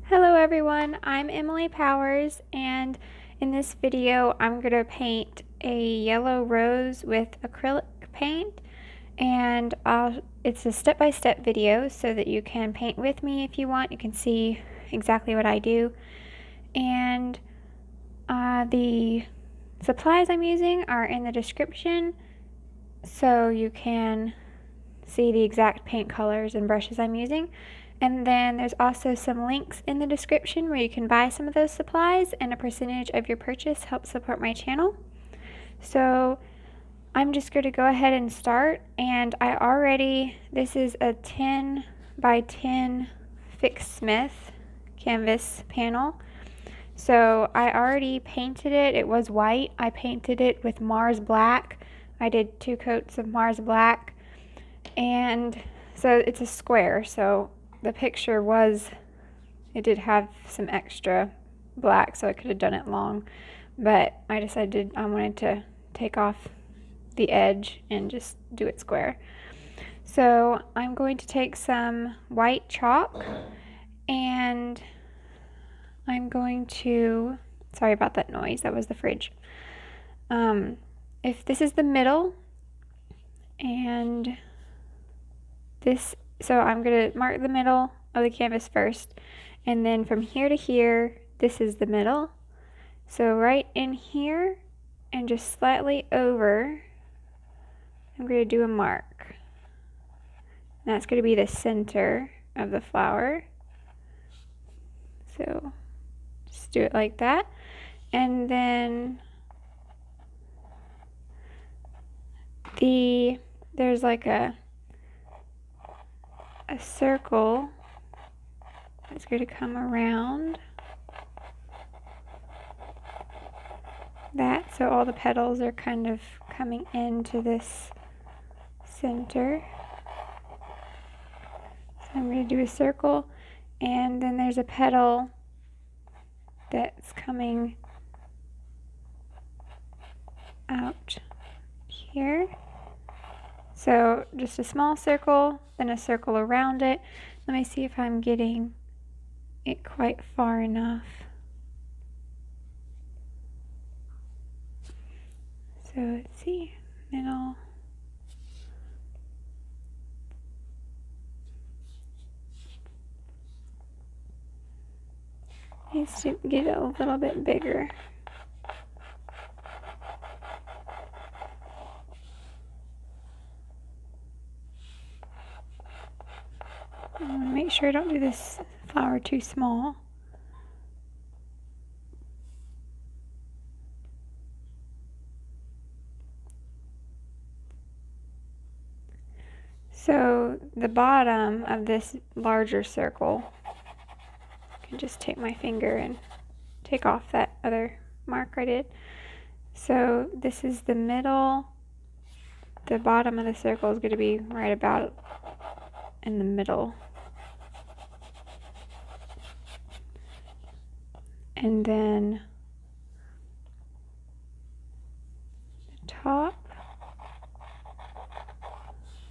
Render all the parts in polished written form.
Hello everyone, I'm Emily Powers, and in this video I'm going to paint a yellow rose with acrylic paint, and it's a step-by-step video so that you can paint with me if you want. You can see exactly what I do, and the supplies I'm using are in the description so you can see the exact paint colors and brushes I'm using. And then there's also some links in the description where you can buy some of those supplies, and a percentage of your purchase helps support my channel. So I'm just going to go ahead and start, and this is a 10 by 10 fixed Smith canvas panel. So I already painted it. It was white. I painted it with Mars Black. I did 2 coats of Mars Black, and so it's a square, so the picture it did have some extra black, so I could have done it long, but I decided I wanted to take off the edge and just do it square. So I'm going to take some white chalk, and I'm going to, sorry about that noise, that was the fridge. If this is the middle, and so I'm going to mark the middle of the canvas first, and then from here to here, this is the middle. So right in here and just slightly over, I'm going to do a mark. And that's going to be the center of the flower. So just do it like that. And then there's like a circle that's going to come around that, so all the petals are kind of coming into this center. So I'm going to do a circle, and then there's a petal that's coming out here. So just a small circle, then a circle around it. Let me see if I'm getting it quite far enough. So let's see, middle. Needs to get it a little bit bigger. I want to make sure I don't do this flower too small. So the bottom of this larger circle, I can just take my finger and take off that other mark I did. So this is the middle. The bottom of the circle is going to be right about in the middle. And then the top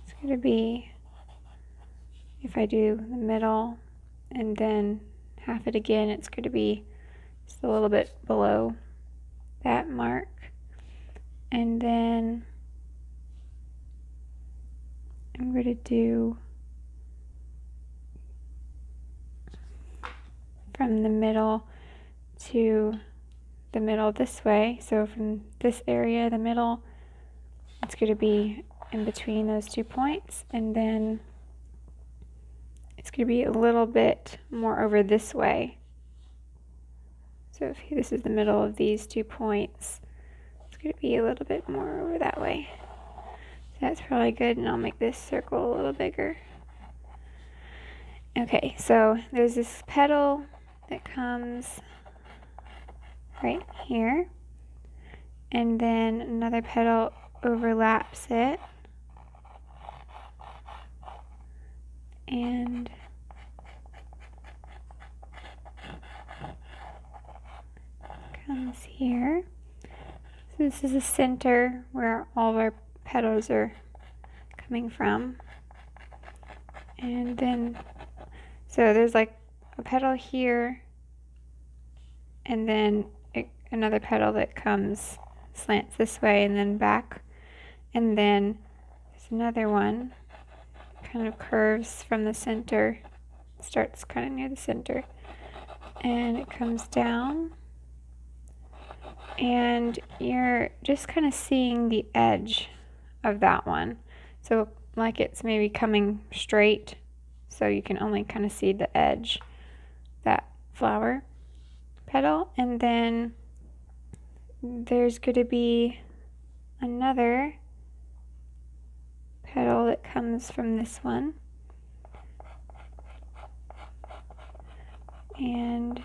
is going to be, if I do the middle and then half it again, it's going to be just a little bit below that mark. And then I'm going to do from the middle to the middle this way. So from this area, the middle, it's going to be in between those 2 points, and then it's going to be a little bit more over this way. So if this is the middle of these 2 points, it's going to be a little bit more over that way. So that's probably good, and I'll make this circle a little bigger. Okay, so there's this petal that comes right here, and then another petal overlaps it, and comes here. So this is the center where all of our petals are coming from. And then, so there's like a petal here, and then another petal that comes, slants this way and then back, and then there's another one, kind of curves from the center, starts kind of near the center, and it comes down, and you're just kind of seeing the edge of that one. So like it's maybe coming straight, so you can only kind of see the edge, that flower petal. And then there's going to be another petal that comes from this one, and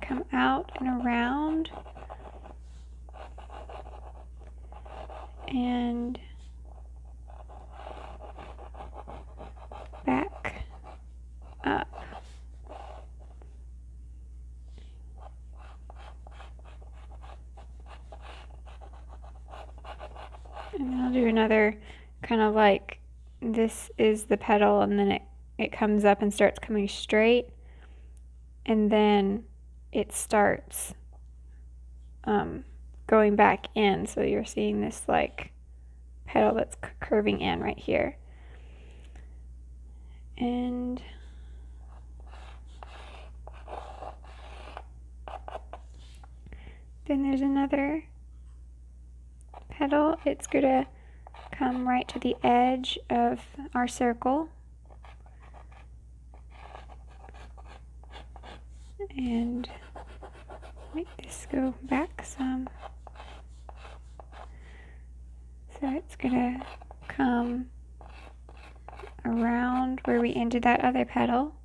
come out and around and back up. And I'll do another kind of like, this is the petal, and then it comes up and starts coming straight, and then it starts going back in, so you're seeing this like petal that's curving in right here. And then there's another petal. It's gonna come right to the edge of our circle, and make this go back some. So it's gonna come around where we ended that other petal,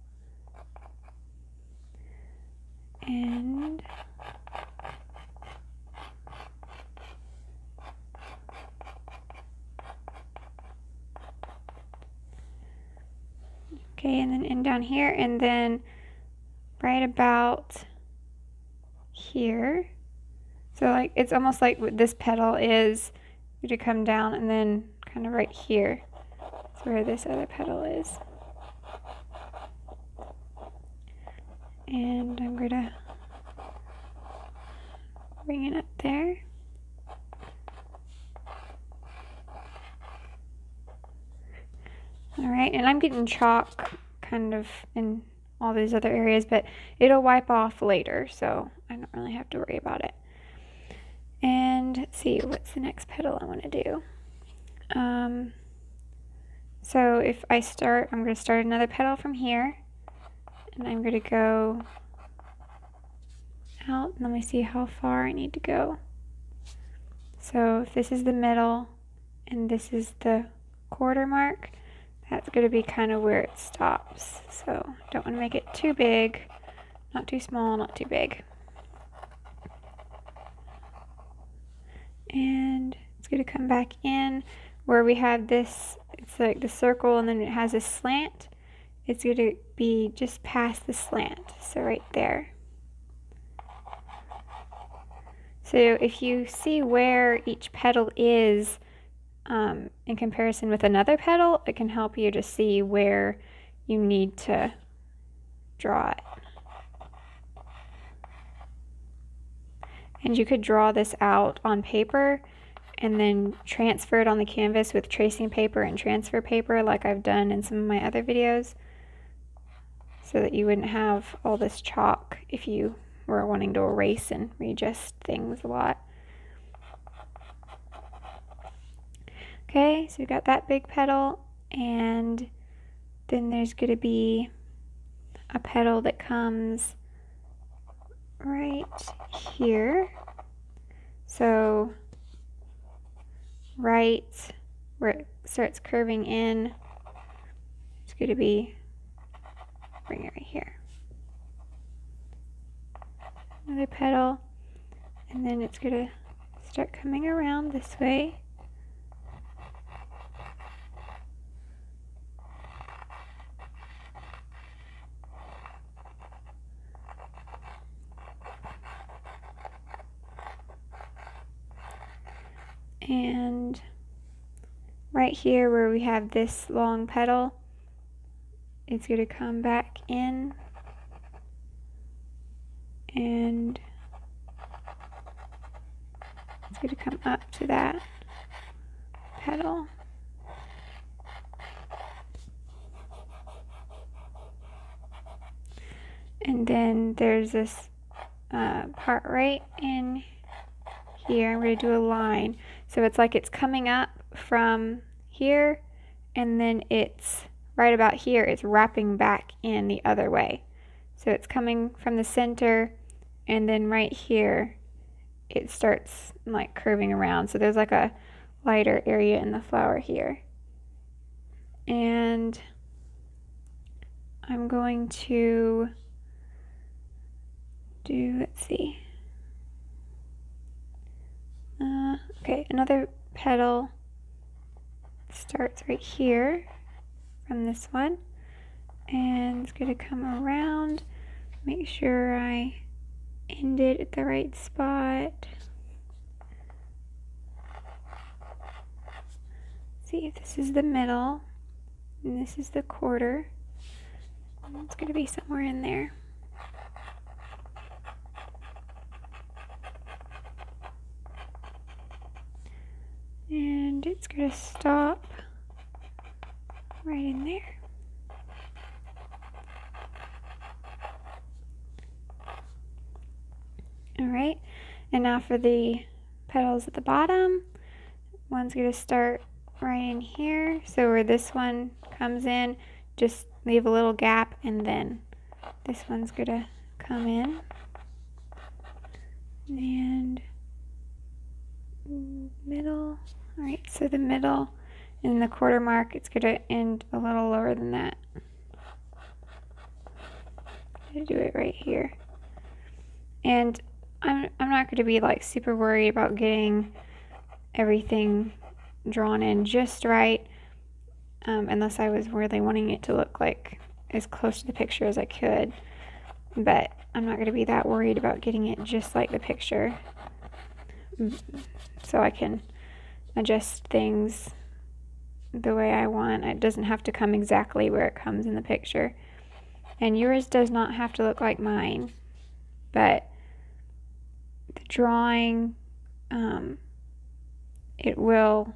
and okay, and then end down here, and then right about here. So like it's almost like what this petal is to come down, and then kind of right here is where this other petal is. And I'm gonna bring it up there. Alright, and I'm getting chalk kind of in all these other areas, but it'll wipe off later, so I don't really have to worry about it. And let's see, what's the next petal I want to do? So if I start, I'm going to start another petal from here, and I'm going to go out. Let me see how far I need to go. So if this is the middle, and this is the quarter mark, that's going to be kind of where it stops. So don't want to make it too big, not too small, not too big. And it's going to come back in where we have this, it's like the circle, and then it has a slant. It's going to be just past the slant, so right there. So if you see where each petal is in comparison with another petal, it can help you to see where you need to draw it. And you could draw this out on paper and then transfer it on the canvas with tracing paper and transfer paper, like I've done in some of my other videos, so that you wouldn't have all this chalk if you were wanting to erase and readjust things a lot. Okay, so we've got that big petal, and then there's going to be a petal that comes right here. So right where it starts curving in, it's going to be, bring it right here. Another petal, and then it's going to start coming around this way. And right here where we have this long petal, it's going to come back in and it's going to come up to that petal. And then there's this part right in here. I'm going to do a line. So it's like it's coming up from here, and then it's right about here, it's wrapping back in the other way. So it's coming from the center, and then right here, it starts like curving around. So there's like a lighter area in the flower here. And I'm going to do, let's see. Okay, another petal starts right here from this one, and it's going to come around. Make sure I end it at the right spot. See if this is the middle, and this is the quarter. It's going to be somewhere in there. And it's going to stop right in there. Alright, and now for the petals at the bottom, one's going to start right in here. So where this one comes in, just leave a little gap, and then this one's going to come in. And middle. Alright, so the middle and the quarter mark, it's going to end a little lower than that. I'm going to do it right here. And I'm not going to be like super worried about getting everything drawn in just right, unless I was really wanting it to look like as close to the picture as I could. But I'm not going to be that worried about getting it just like the picture, so I can adjust things the way I want. It doesn't have to come exactly where it comes in the picture. And yours does not have to look like mine, but the drawing, it will,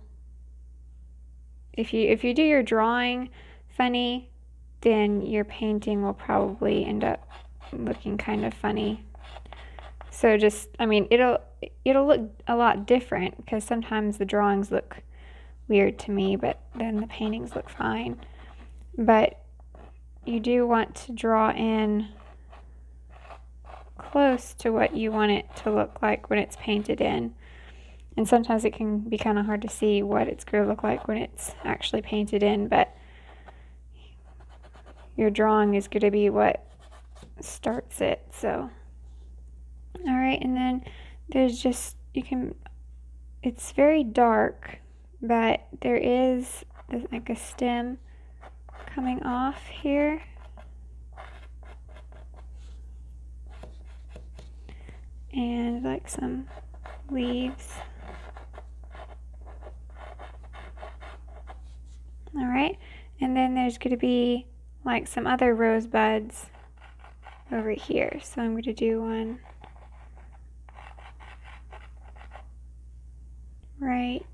if you do your drawing funny, then your painting will probably end up looking kind of funny. So just, I mean, it'll look a lot different, because sometimes the drawings look weird to me, but then the paintings look fine. But you do want to draw in close to what you want it to look like when it's painted in. And sometimes it can be kind of hard to see what it's going to look like when it's actually painted in, but your drawing is going to be what starts it. So alright, and then there's just, it's very dark, but there is like a stem coming off here. And like some leaves. Alright, and then there's going to be like some other rose buds over here. So I'm going to do one right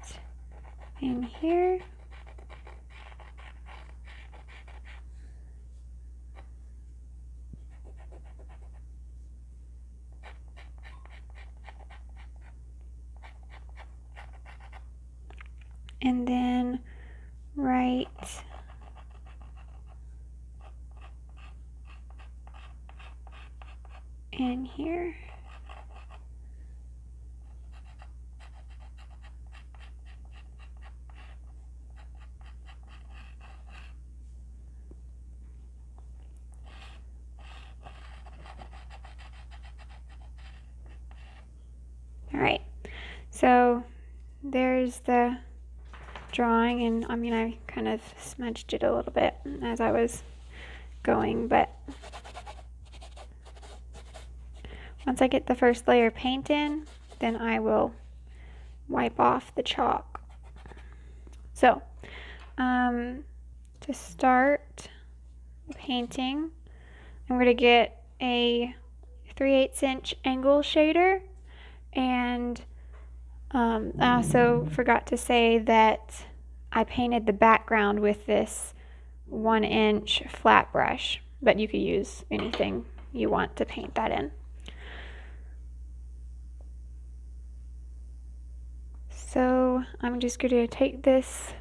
in here. And then right in here. All right, so there's the drawing, and I mean, I kind of smudged it a little bit as I was going, but once I get the first layer of paint in, then I will wipe off the chalk. So to start painting, I'm going to get a 3/8 inch angle shader, and I also forgot to say that I painted the background with this 1-inch flat brush, but you could use anything you want to paint that in. So I'm just going to take this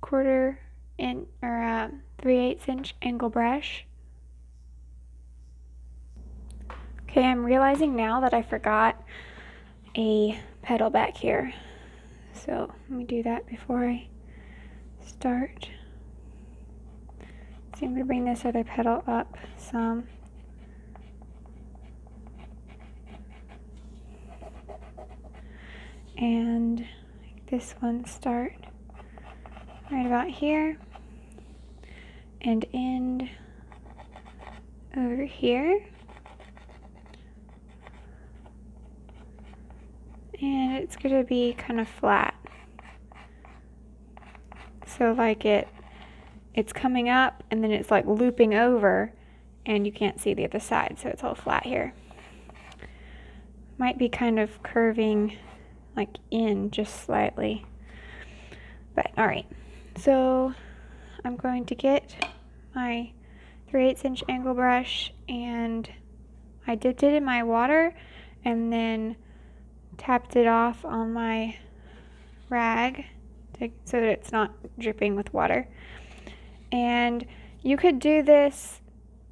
1/4 inch or 3/8 inch angle brush. Okay, I'm realizing now that I forgot a petal back here. So let me do that before I start. So I'm going to bring this other petal up some. And this one start right about here and end over here. And it's going to be kind of flat. So like it's coming up and then it's like looping over and you can't see the other side, so it's all flat here. Might be kind of curving like in just slightly. But alright, so I'm going to get my 3/8 inch angle brush, and I dipped it in my water and then tapped it off on my rag so that it's not dripping with water. And you could do this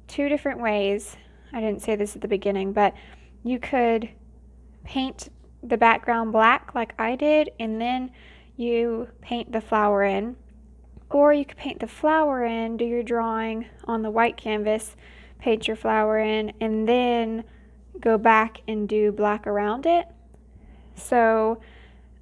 2 different ways. I didn't say this at the beginning, but you could paint the background black like I did, and then you paint the flower in. Or you could paint the flower in, do your drawing on the white canvas, paint your flower in, and then go back and do black around it. So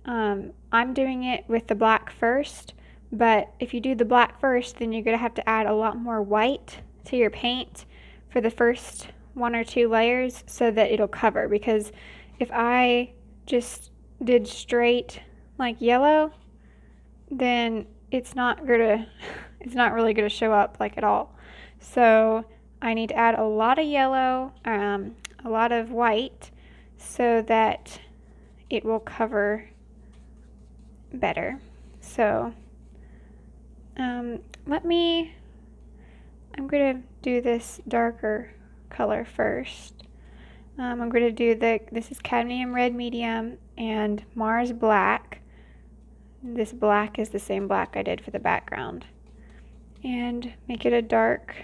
I'm doing it with the black first, but if you do the black first, then you're going to have to add a lot more white to your paint for the first 1 or 2 layers so that it'll cover. Because if I just did straight like yellow, then it's not really gonna show up like at all. So I need to add a lot of yellow, a lot of white, so that it will cover better. So I'm gonna do this darker color first. I'm gonna do this is Cadmium Red Medium and Mars Black. This black is the same black I did for the background. And make it a dark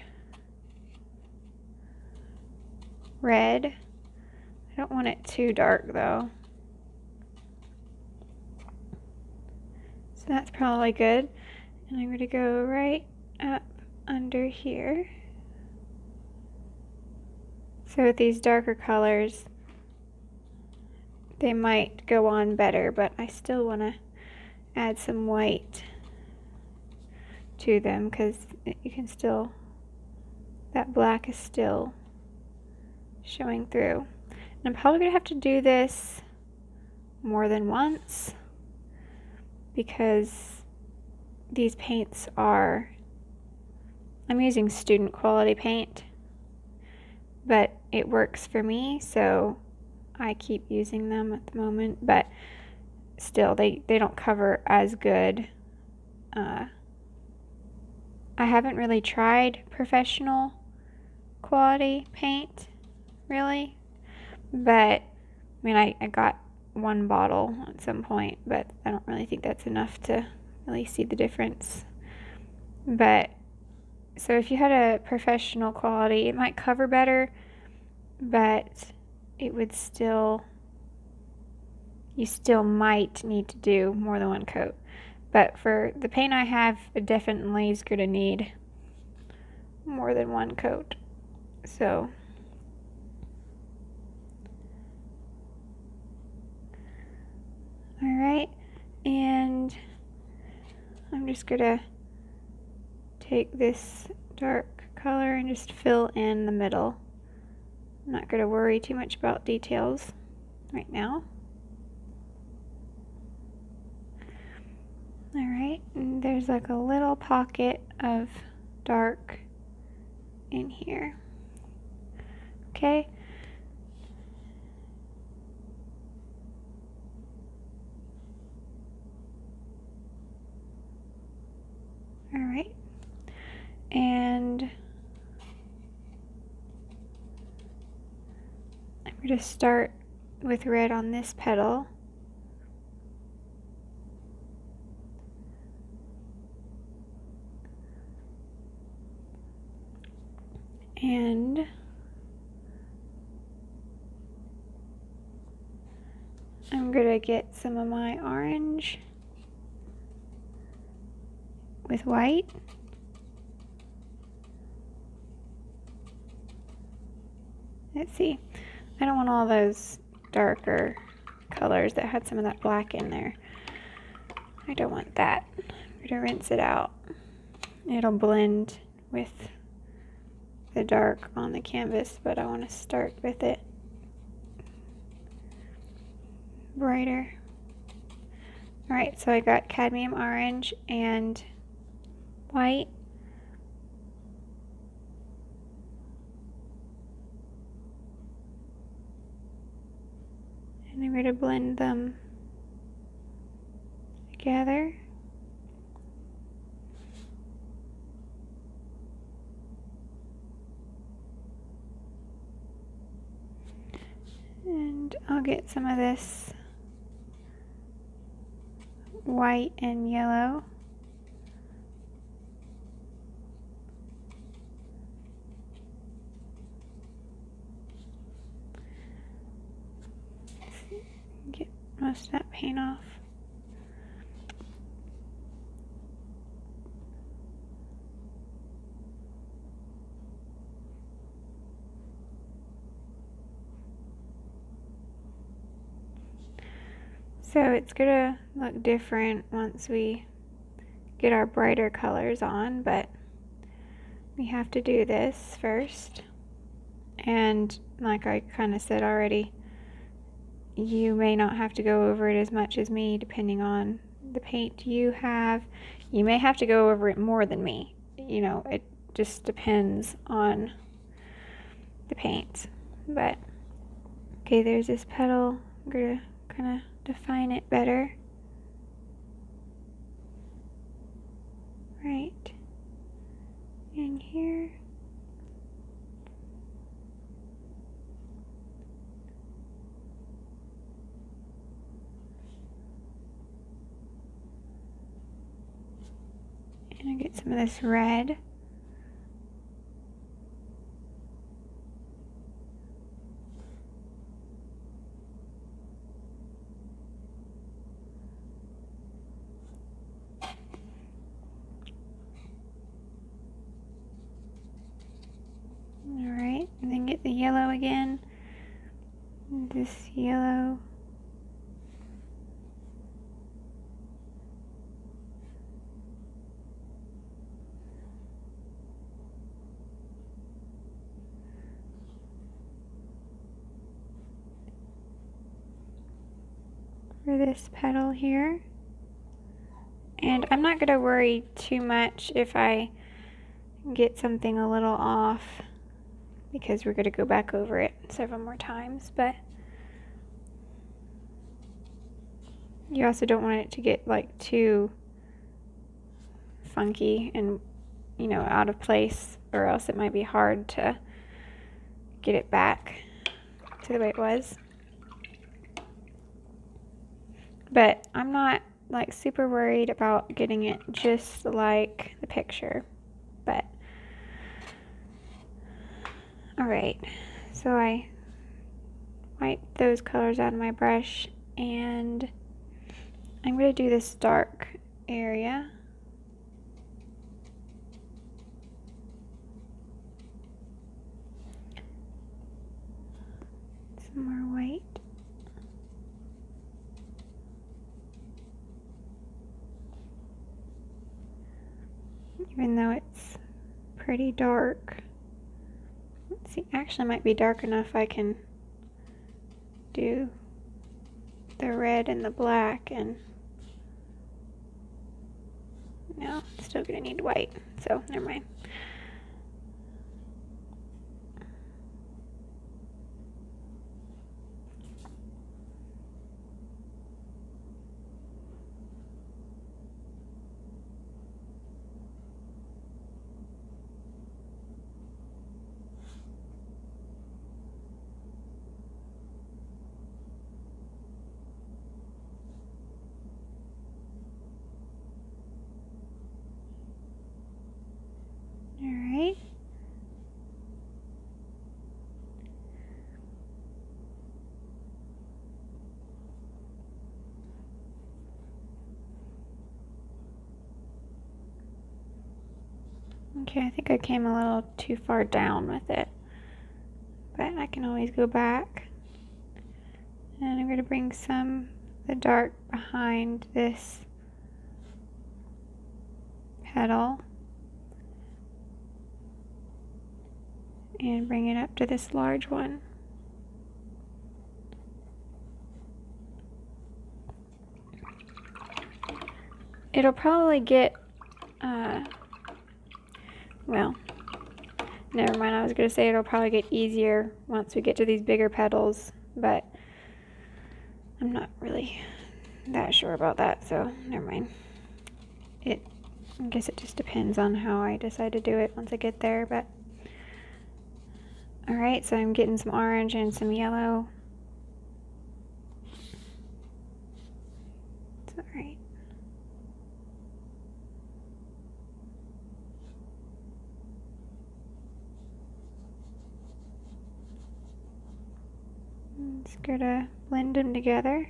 red. I don't want it too dark though. So that's probably good. And I'm going to go right up under here. So with these darker colors, they might go on better, but I still want to add some white to them because you can still, that black is still showing through. And I'm probably going to have to do this more than once because these paints are, I'm using student quality paint, but it works for me, so I keep using them at the moment, but still they don't cover as good. I haven't really tried professional quality paint really, but I mean I got 1 bottle at some point, but I don't really think that's enough to really see the difference. But so if you had a professional quality, it might cover better, but it would still, you still might need to do more than 1 coat. But for the paint I have, it definitely is going to need more than 1 coat. So alright, and I'm just going to take this dark color and just fill in the middle. I'm not going to worry too much about details right now. Alright, and there's like a little pocket of dark in here. Okay, All right. And I'm going to start with red on this petal. And I'm going to get some of my orange with white. Let's see. I don't want all those darker colors that had some of that black in there. I don't want that. I'm going to rinse it out. It'll blend with the dark on the canvas, but I want to start with it brighter. Alright, so I got cadmium orange and white. And I'm going to blend them together. And I'll get some of this white and yellow. Get most of that paint off. So it's gonna look different once we get our brighter colors on, but we have to do this first. And like I kind of said already, you may not have to go over it as much as me depending on the paint you have. You may have to go over it more than me. You know, it just depends on the paint. But okay, there's this petal. I'm gonna kind of define it better. Right in here. And I get some of this red. Alright, and then get the yellow again. This yellow. For this petal here. And I'm not going to worry too much if I get something a little off, because we're going to go back over it several more times, but you also don't want it to get like too funky and, you know, out of place, or else it might be hard to get it back to the way it was. But I'm not like super worried about getting it just like the picture. But alright, so I wipe those colors out of my brush, and I'm going to do this dark area. Some more white. Even though it's pretty dark. Let's see, actually might be dark enough I can do the red and the black, and no, still gonna need white, so never mind. Okay, I think I came a little too far down with it, but I can always go back. And I'm going to bring some of the dark behind this petal and bring it up to this large one. It'll probably get, well, never mind, I was going to say it'll probably get easier once we get to these bigger petals, but I'm not really that sure about that, so never mind. I guess it just depends on how I decide to do it once I get there, but alright, so I'm getting some orange and some yellow. It's alright. Just gonna blend them together.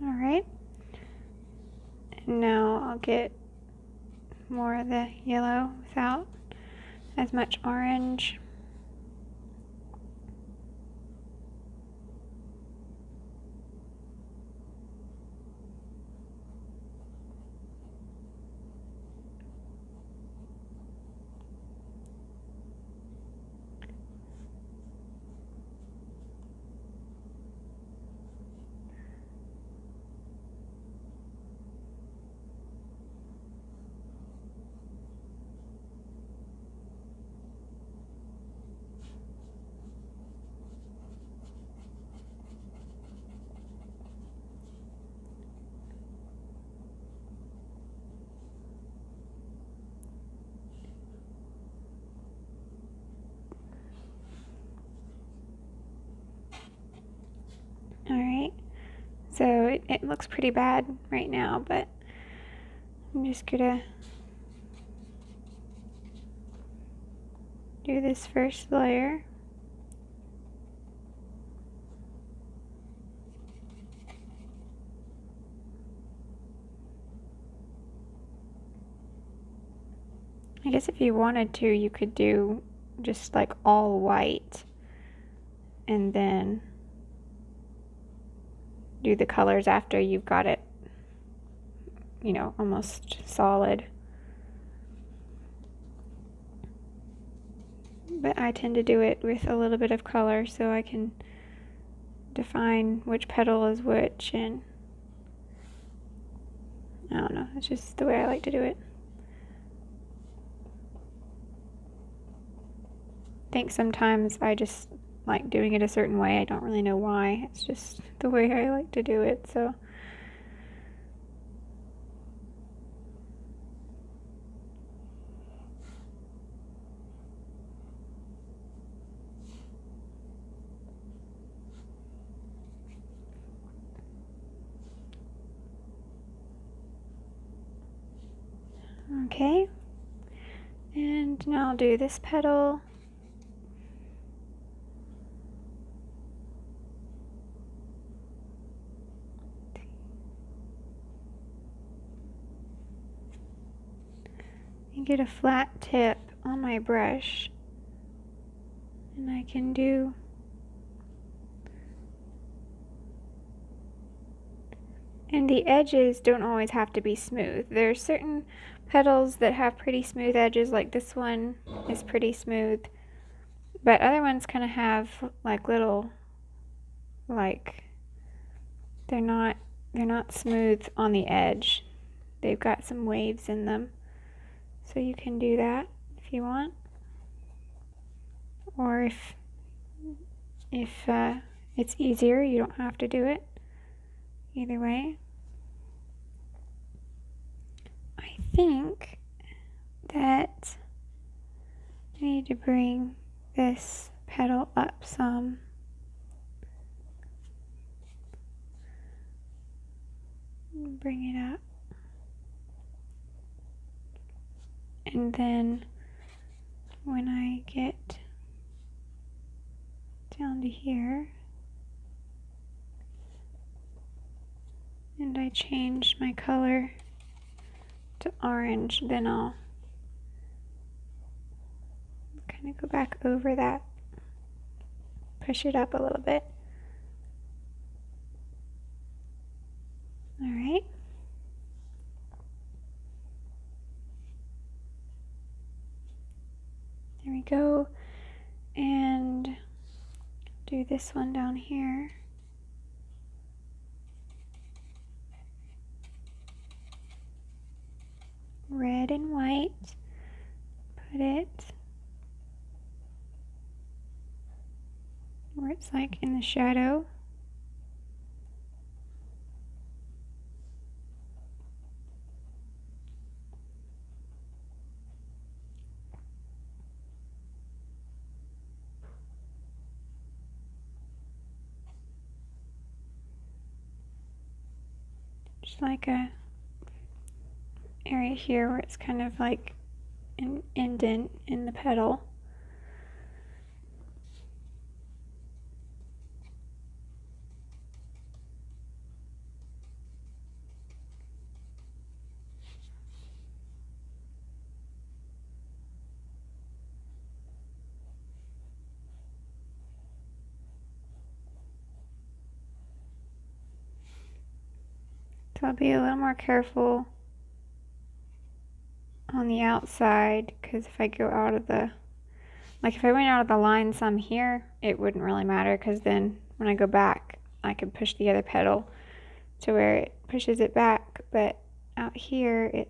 Alright, and now I'll get more of the yellow without as much orange. Alright, so it looks pretty bad right now, but I'm just gonna do this first layer. I guess if you wanted to, you could do just like all white and then do the colors after you've got it, you know, almost solid. But I tend to do it with a little bit of color so I can define which petal is which, and I don't know, it's just the way I like to do it. I think sometimes I just like doing it a certain way. I don't really know why. It's just the way I like to do it, so. Okay, and now I'll do this petal. And get a flat tip on my brush, and I can do and the edges don't always have to be smooth. There are certain petals that have pretty smooth edges, like this one is pretty smooth, but other ones kind of have like little, like they're not smooth on the edge. They've got some waves in them. So you can do that if you want, or if it's easier, you don't have to do it. Either way, I think that I need to bring this petal up some. Bring it up. And then when I get down to here, and I change my color to orange, then I'll kind of go back over that, push it up a little bit. All right. There we go. And do this one down here. Red and white. Put it where it's like in the shadow. Just like a area here where it's kind of like an indent in the petal. So I'll be a little more careful on the outside, because if I go out of the, like if I went out of the line some here, it wouldn't really matter, because then when I go back, I could push the other petal to where it pushes it back. But out here,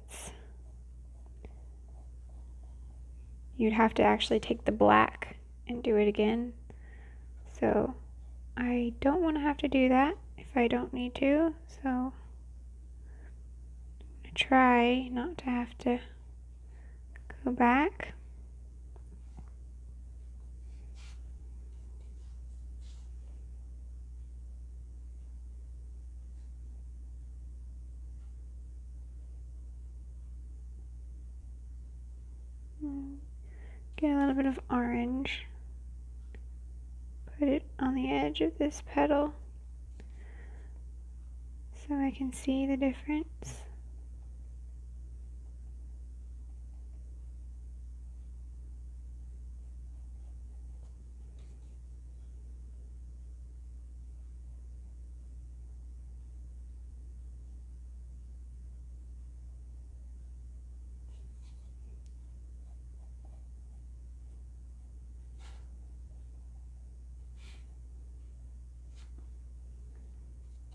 you'd have to actually take the black and do it again. So I don't want to have to do that if I don't need to. So I try not to have to go back. Get a little bit of orange. Put it on the edge of this petal so I can see the difference.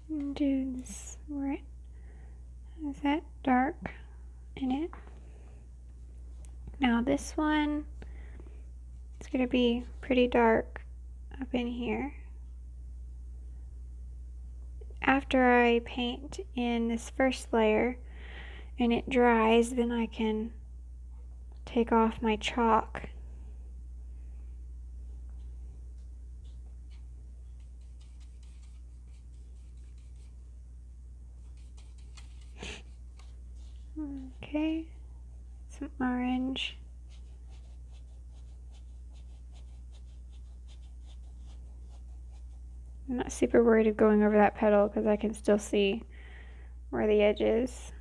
And do this where it has that dark in it. Now this one, it's going to be pretty dark up in here. After I paint in this first layer and it dries, then I can take off my chalk . Okay, some orange. I'm not super worried of going over that petal because I can still see where the edge is.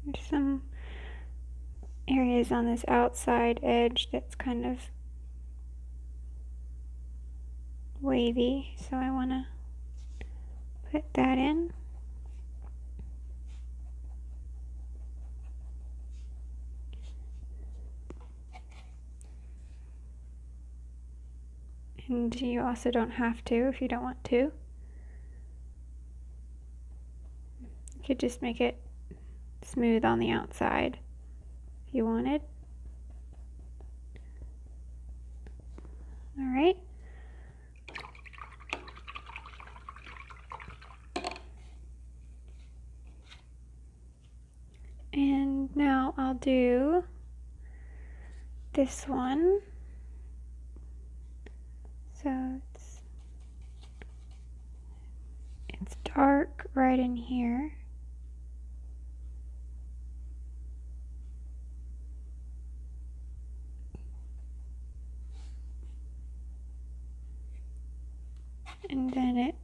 There's some areas on this outside edge that's kind of wavy, so I want to put that in. And you also don't have to if you don't want to. You could just make it smooth on the outside. you wanted. All right. And now I'll do this one. So it's dark right in here. And then it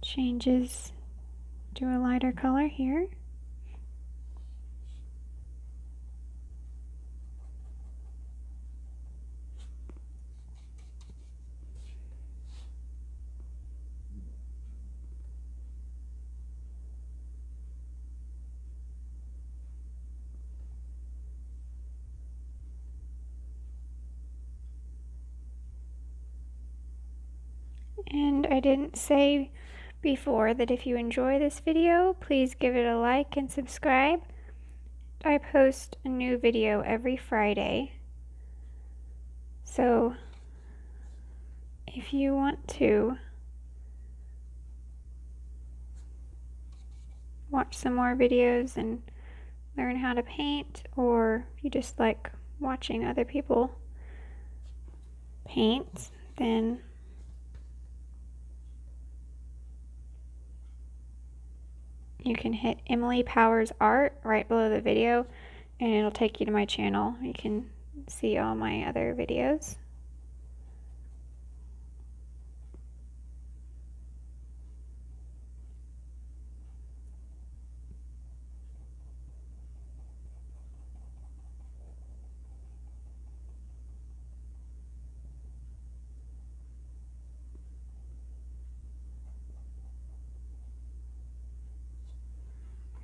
changes to a lighter color here. And I didn't say before that if you enjoy this video, please give it a like and subscribe. I post a new video every Friday. So if you want to watch some more videos and learn how to paint, or if you just like watching other people paint, then you can hit Emily Powers Art right below the video and it'll take you to my channel. You can see all my other videos.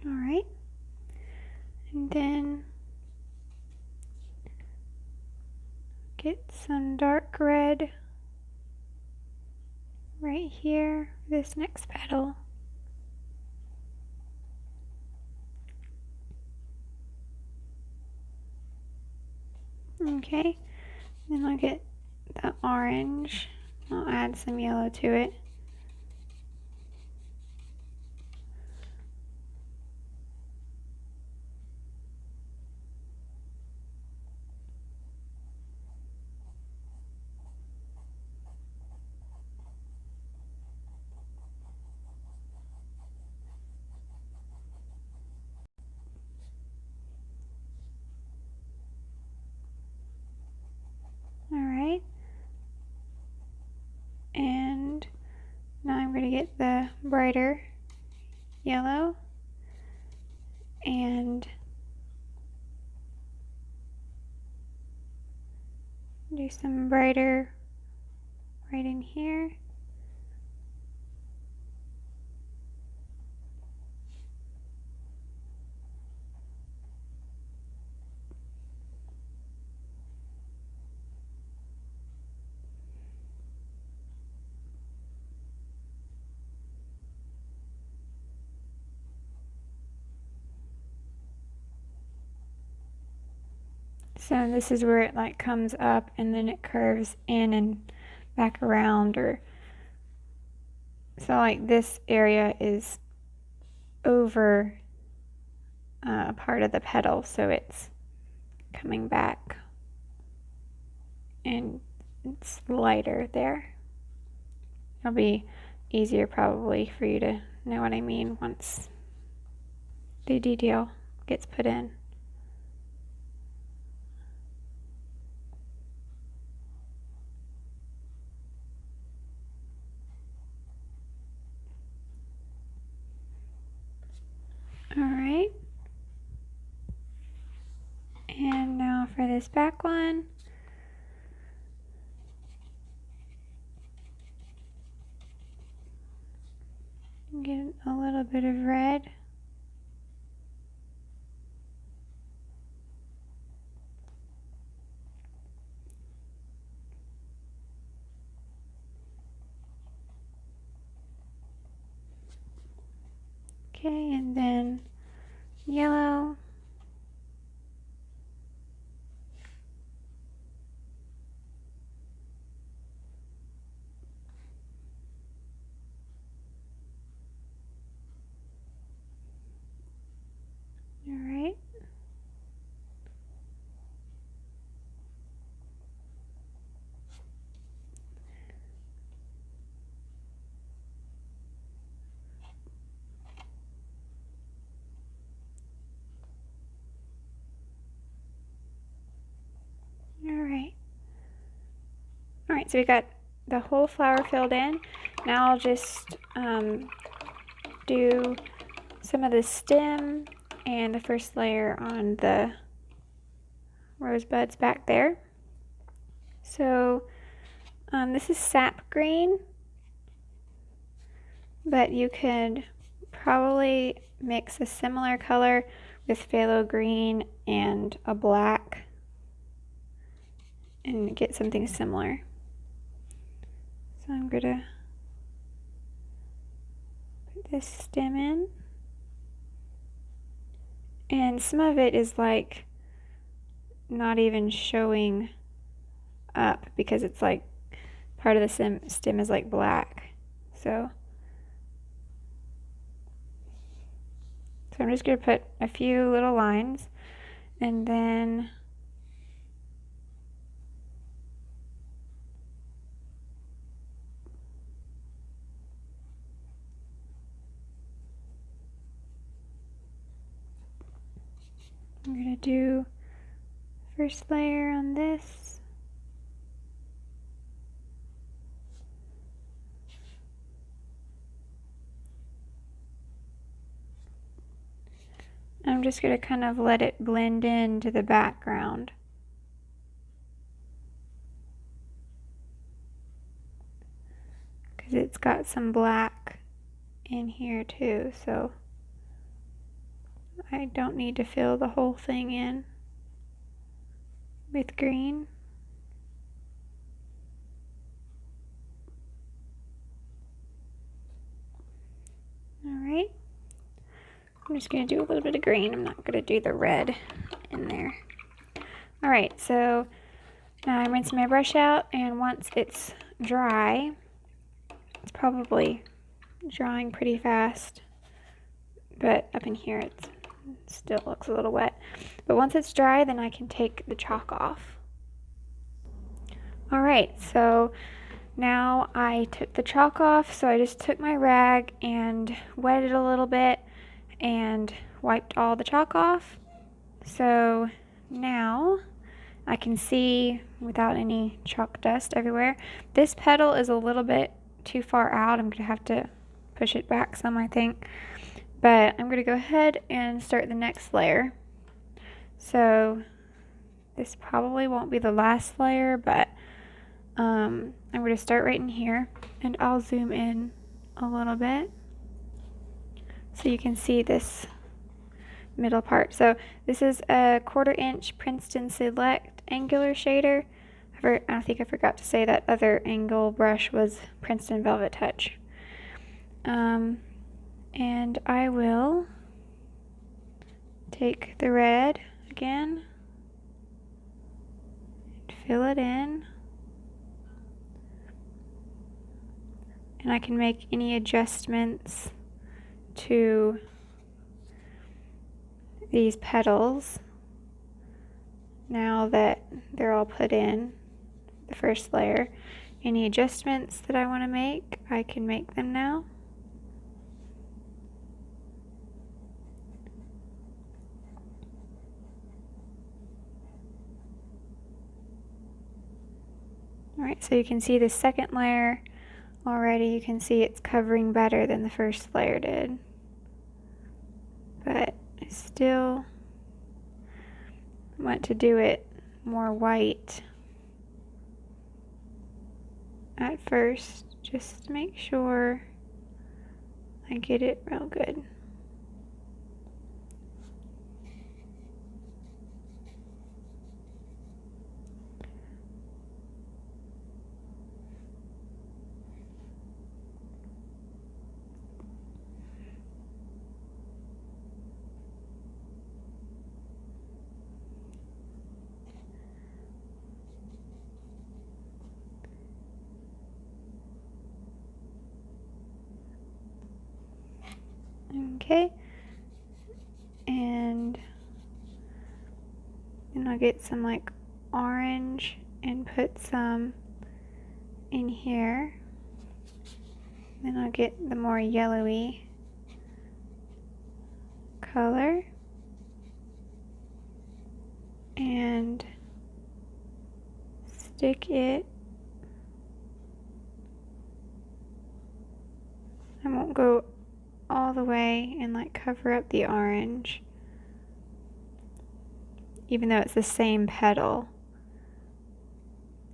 Alright, and then get some dark red right here, this next petal. Okay, then I'll get the orange, I'll add some yellow to it. Alright, and now I'm going to get the brighter yellow and do some brighter right in here. So this is where it like comes up and then it curves in and back around, or so like this area is over part of the petal, so it's coming back and it's lighter there. It'll be easier probably for you to know what I mean once the detail gets put in. Alright, and now for this back one, get a little bit of red. Okay, and then yellow. All right. All right, so we got the whole flower filled in. Now I'll just do some of the stem and the first layer on the rosebuds back there. So this is Sap Green, but you could probably mix a similar color with phthalo green and a black and get something similar. So I'm gonna put this stem in, and some of it is like not even showing up because it's like part of the stem is like black. So I'm just gonna put a few little lines, and then I'm gonna do first layer on this. I'm just gonna kind of let it blend into the background. Because it's got some black in here too, so I don't need to fill the whole thing in with green. Alright, I'm just going to do a little bit of green. I'm not going to do the red in there. Alright, so now I'm rinsing my brush out, and once it's dry, it's probably drying pretty fast, but up in here it still looks a little wet. But once it's dry, then I can take the chalk off. Alright, so now I took the chalk off, so I just took my rag and wet it a little bit and wiped all the chalk off. So now I can see without any chalk dust everywhere. This petal is a little bit too far out. I'm going to have to push it back some, I think. But I'm going to go ahead and start the next layer. So this probably won't be the last layer, but I'm going to start right in here, and I'll zoom in a little bit so you can see this middle part. So this is a 1/4 inch Princeton Select angular shader. I think I forgot to say that other angle brush was Princeton Velvetouch. And I will take the red again and fill it in. And I can make any adjustments to these petals now that they're all put in the first layer. Any adjustments that I want to make, I can make them now. Alright, so you can see the second layer already. You can see it's covering better than the first layer did. But I still want to do it more white at first, just to make sure I get it real good. Okay. And then I'll get some like orange and put some in here. Then I'll get the more yellowy color and stick it. I won't go all the way and like cover up the orange, even though it's the same petal.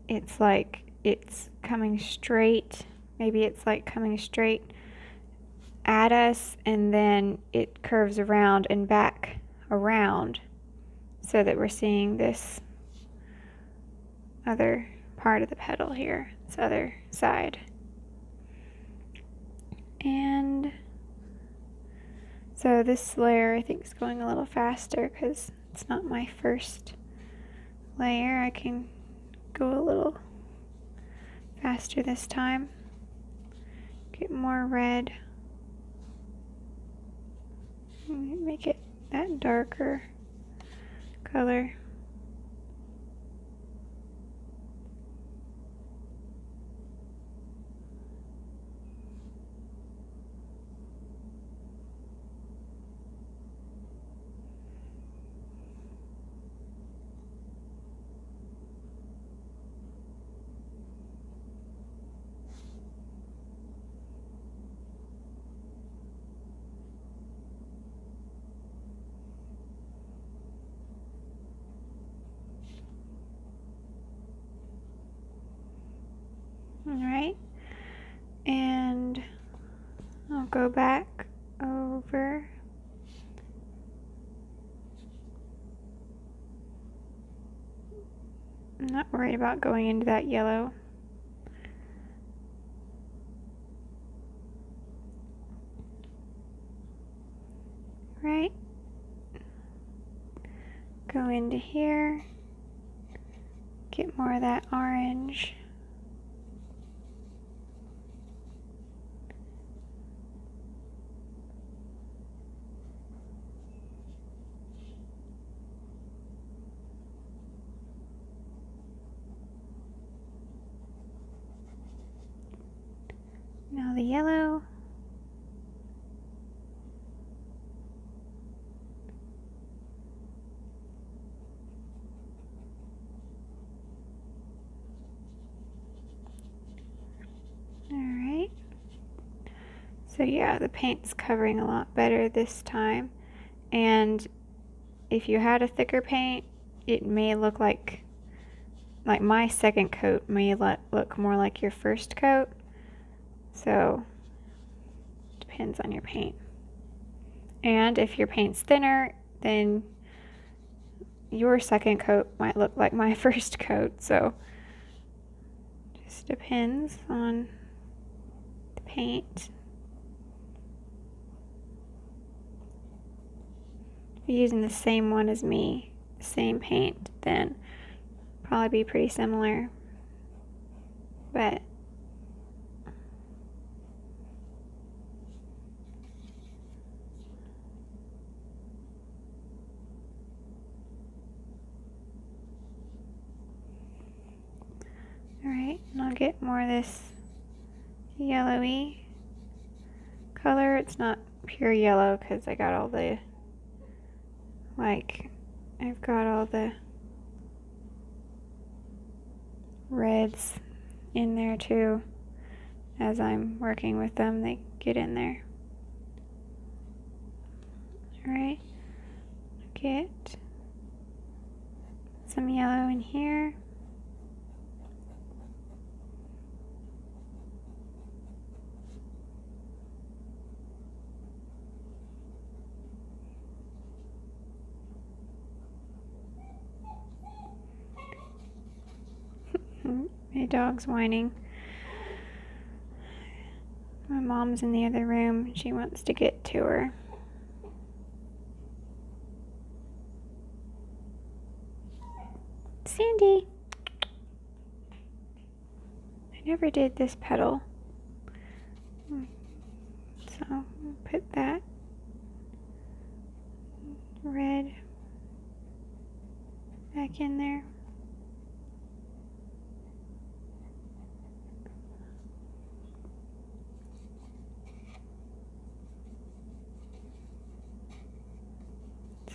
It's like it's coming straight, maybe it's like coming straight at us and then it curves around and back around so that we're seeing this other part of the petal here, this other side. And so this layer I think is going a little faster because it's not my first layer. I can go a little faster this time. Get more red. Make it that darker color. Alright, and I'll go back over. I'm not worried about going into that yellow. Right, go into here, get more of that orange. Now the yellow. Alright. So yeah, the paint's covering a lot better this time. And if you had a thicker paint, it may look like my second coat may look more like your first coat. So, depends on your paint. And if your paint's thinner, then your second coat might look like my first coat. So, just depends on the paint. If you're using the same one as me, the same paint, then probably be pretty similar. But alright, and I'll get more of this yellowy color. It's not pure yellow because I got all the, I've got all the reds in there too. As I'm working with them, they get in there. Alright, get some yellow in here. My dog's whining. My mom's in the other room. She wants to get to her. Sandy! I never did this petal. So, put that red back in there.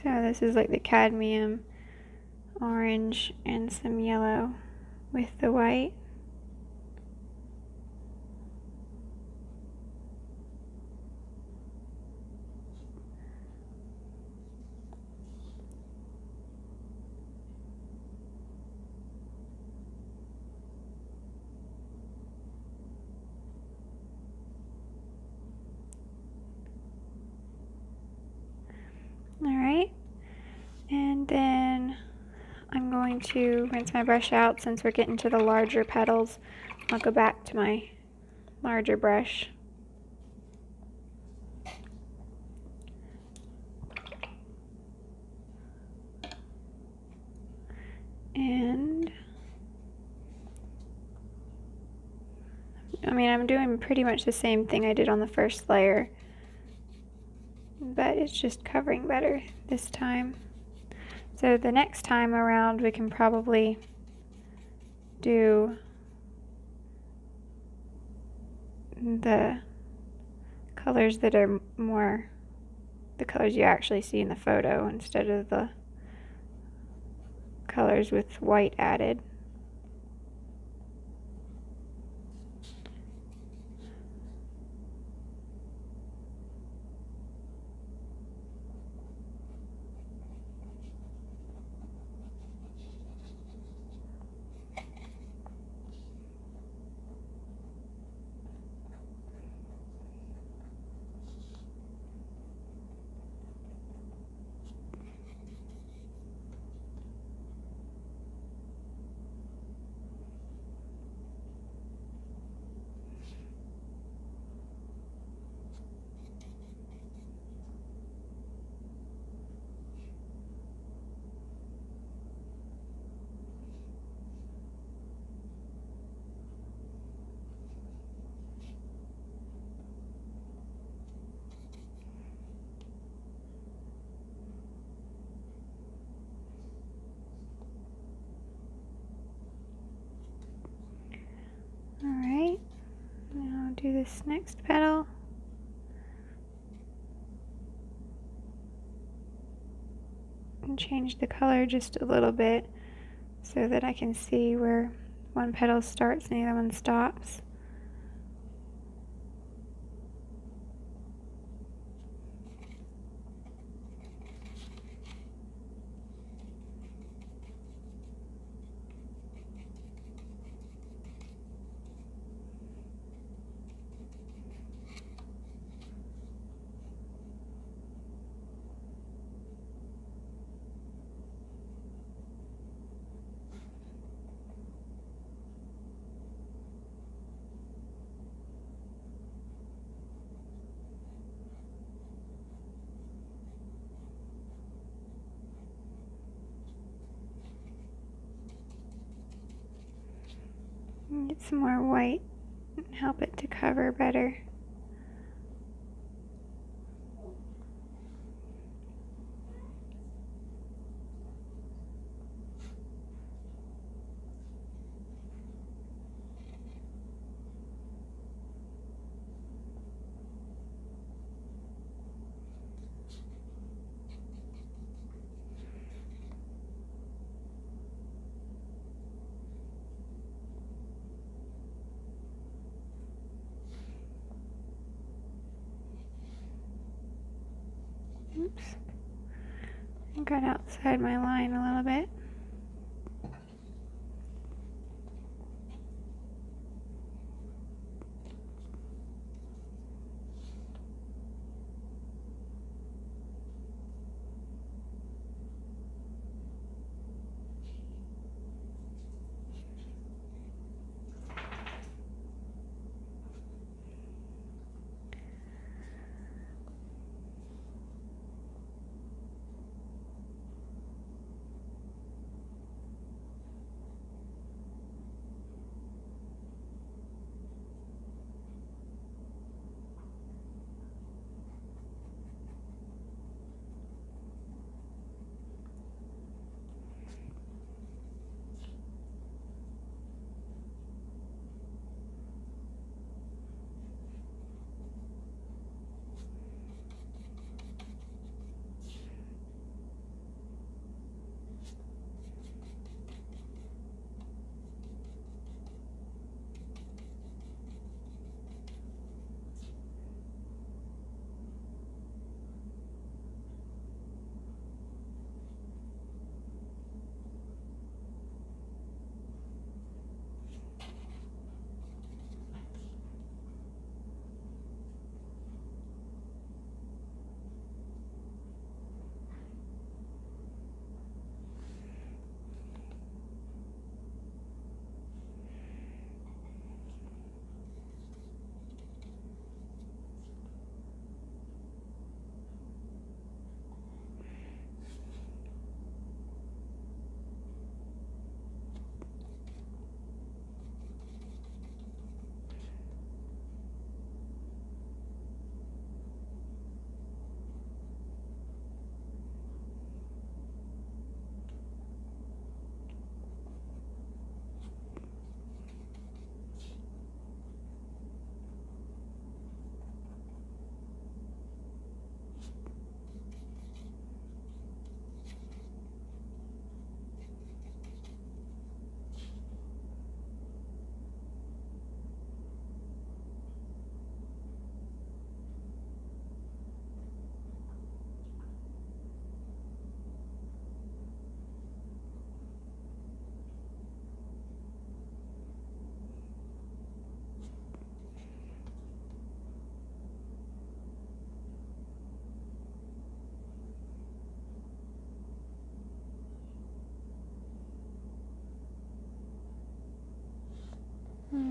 So this is like the cadmium orange and some yellow with the white. Alright, and then I'm going to rinse my brush out since we're getting to the larger petals. I'll go back to my larger brush. And I'm doing pretty much the same thing I did on the first layer, but it's just covering better this time. So the next time around we can probably do the colors that are more the colors you actually see in the photo instead of the colors with white added. Alright, now I'll do this next petal. And change the color just a little bit so that I can see where one petal starts and the other one stops. Get some more white and help it to cover better. Oops, I got outside my line a little bit.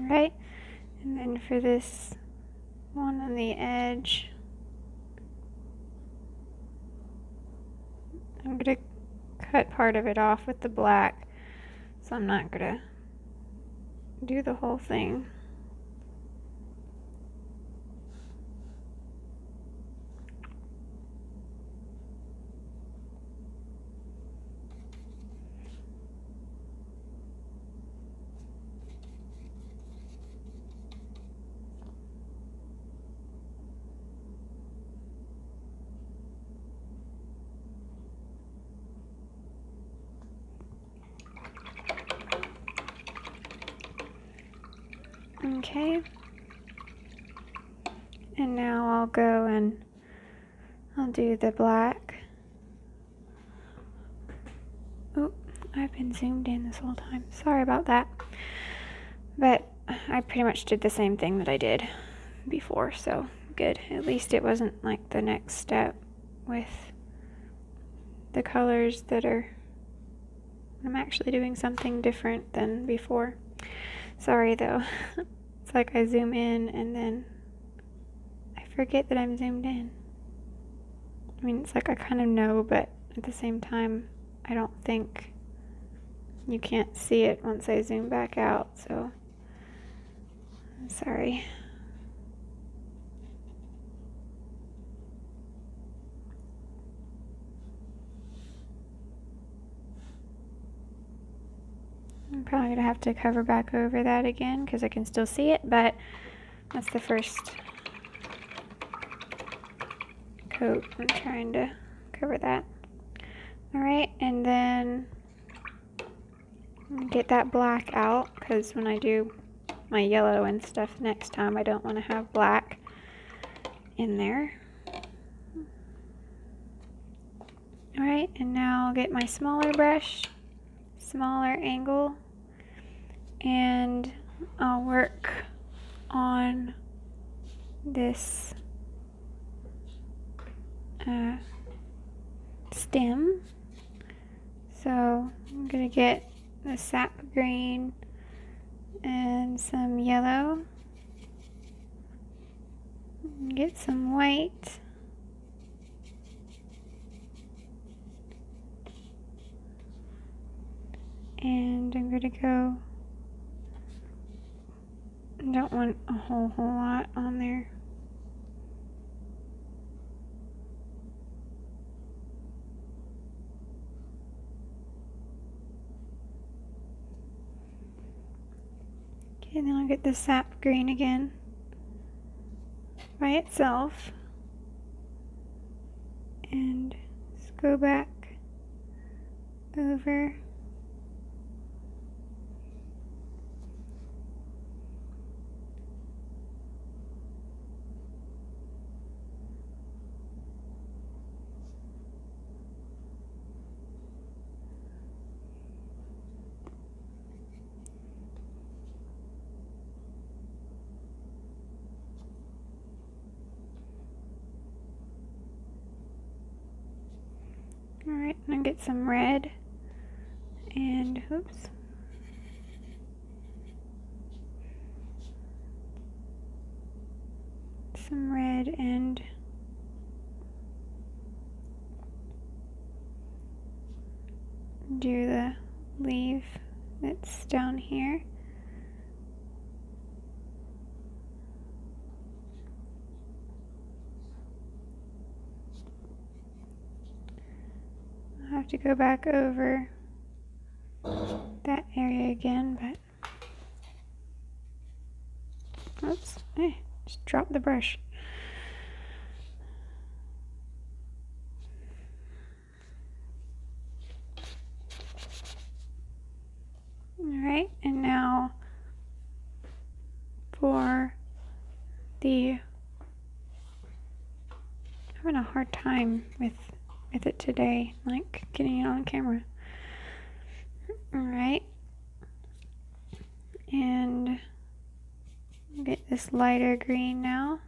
Alright, and then for this one on the edge, I'm going to cut part of it off with the black, so I'm not going to do the whole thing. Okay, and now I'll go and I'll do the black. Oh, I've been zoomed in this whole time. Sorry about that. But I pretty much did the same thing that I did before, so good. At least it wasn't like the next step with the colors that are... I'm actually doing something different than before. Sorry though. It's like I zoom in and then I forget that I'm zoomed in. I mean, it's like I kind of know, but at the same time, I don't think you can't see it once I zoom back out, so I'm sorry. I'm probably going to have to cover back over that again because I can still see it, but that's the first coat. I'm trying to cover that. Alright, and then get that black out because when I do my yellow and stuff next time, I don't want to have black in there. Alright, and now I'll get my smaller brush, smaller angle, and I'll work on this stem. So I'm going to get the Sap Green and some yellow, get some white, and I'm going to go... I don't want a whole lot on there. Okay, then I'll get the Sap Green again by itself and just go back over. Alright, and I'll get some red and, oops, some red and do the leaf that's down here. I'll have to go back over that area again, but oops, just dropped the brush. Alright, and now for the... I'm having a hard time with it today, like getting it on camera. Alright, and get this lighter green now.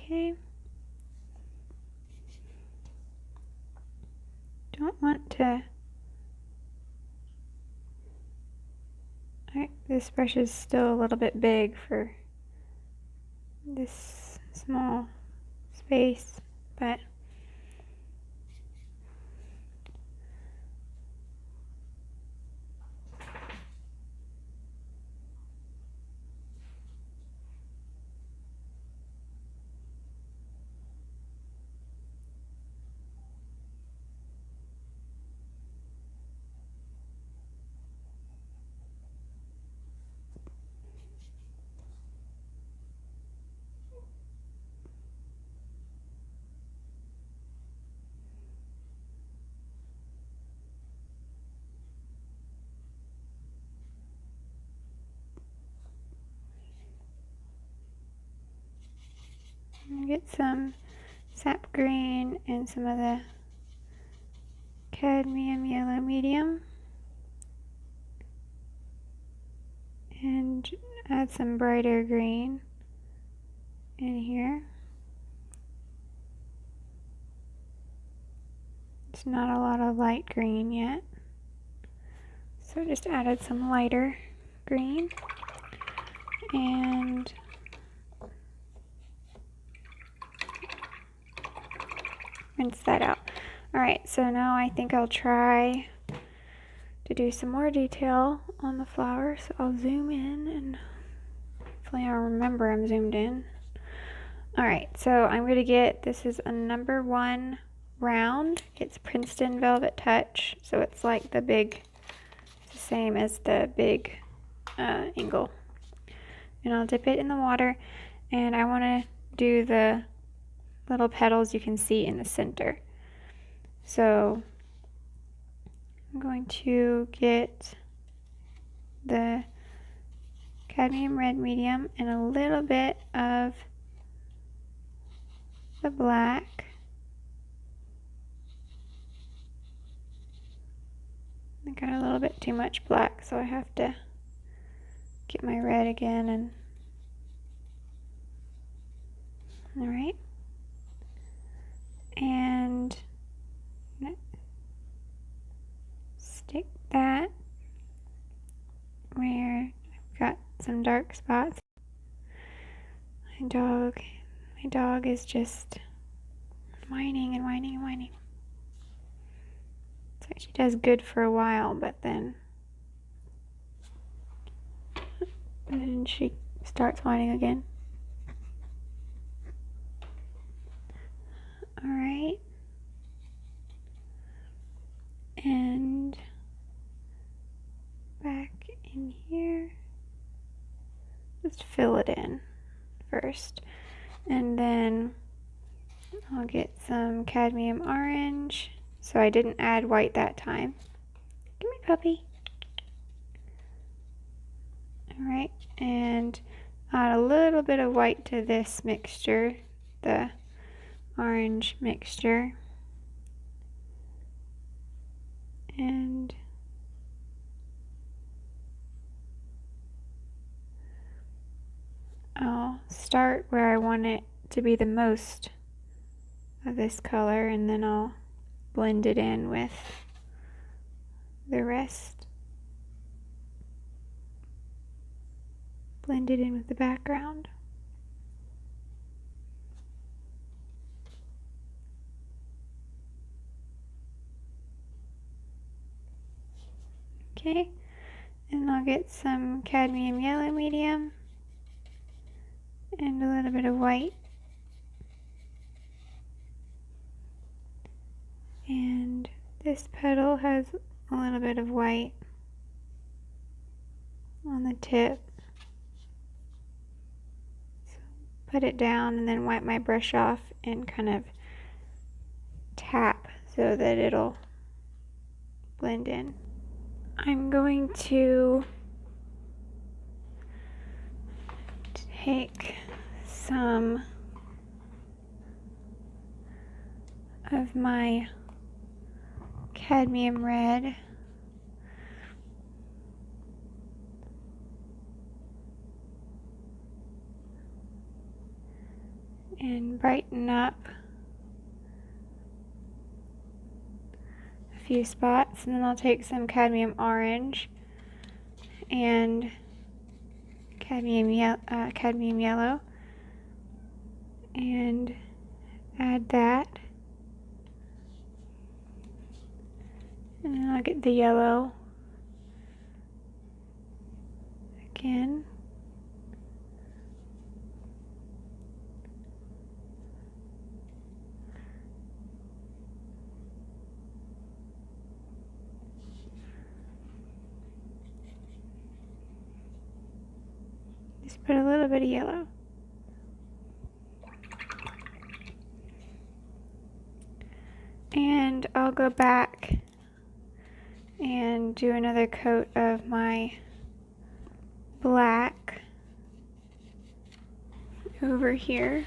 Okay. Don't want to. Alright, this brush is still a little bit big for this small space, but get some Sap Green and some of the Cadmium Yellow Medium, and add some brighter green in here. It's not a lot of light green yet, so just added some lighter green and rinse that out. Alright, so now I think I'll try to do some more detail on the flower. So I'll zoom in and hopefully I'll remember I'm zoomed in. Alright, so I'm going to get, this is a number 1 round. It's Princeton Velvetouch, so it's like the big, it's the same as the big angle. And I'll dip it in the water, and I want to do the little petals you can see in the center. So I'm going to get the Cadmium Red Medium and a little bit of the black. I got a little bit too much black, so I have to get my red again. And all right, and stick that where I've got some dark spots. My dog is just whining and whining and whining. So she does good for a while, but then she starts whining again. All right, and back in here, just fill it in first, and then I'll get some Cadmium Orange. So I didn't add white that time. Come here, puppy. All right, and add a little bit of white to this mixture, the orange mixture, and I'll start where I want it to be the most of this color, and then I'll blend it in with the rest. Blend it in with the background. Okay, and I'll get some Cadmium Yellow Medium and a little bit of white. And this petal has a little bit of white on the tip. So put it down and then wipe my brush off and kind of tap so that it'll blend in. I'm going to take some of my Cadmium Red and brighten up a few spots, and then I'll take some cadmium orange and cadmium yellow and add that, and then I'll get the yellow again. Just put a little bit of yellow. And I'll go back and do another coat of my black over here.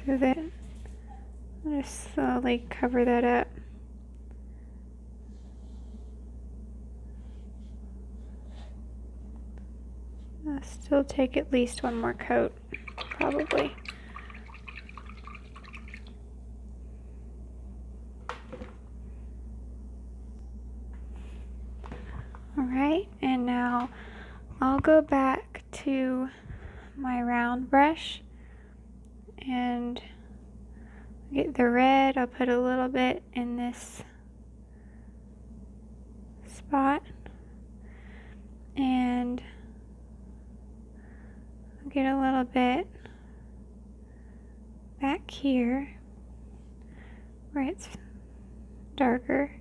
So that I'll just slowly cover that up. I'll still take at least one more coat, probably. Alright, and now I'll go back to my round brush and get the red. I'll put a little bit in this spot, and I'll get a little bit back here where it's darker,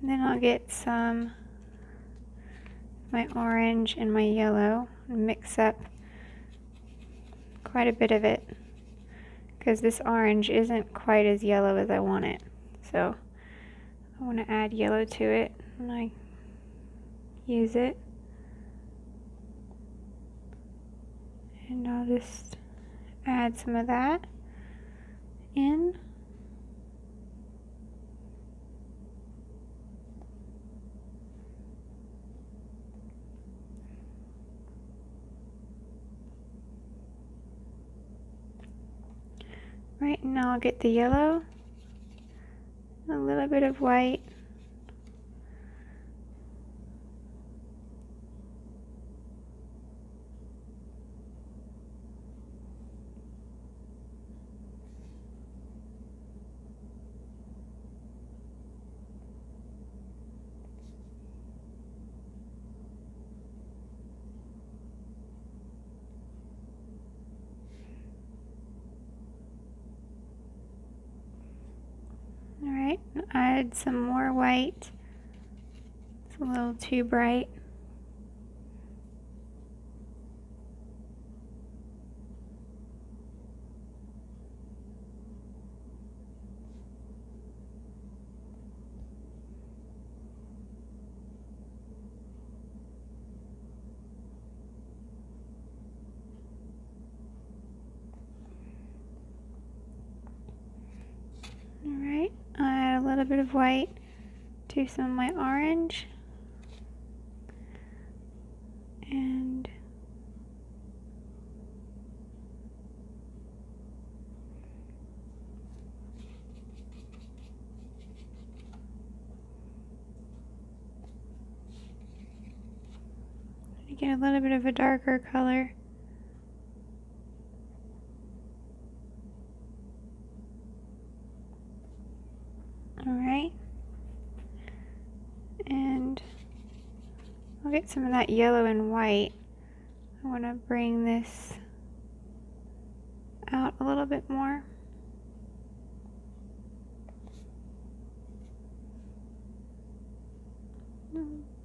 and then I'll get some my orange and my yellow and mix up quite a bit of it, because this orange isn't quite as yellow as I want it. So I want to add yellow to it when I use it. And I'll just add some of that in. Right, and now I'll get the yellow, a little bit of white, Alright, add some more white. It's a little too bright. Alright, I'll add a little bit of white to some of my orange. And get a little bit of a darker color. Alright, and I'll get some of that yellow and white. I want to bring this out a little bit more.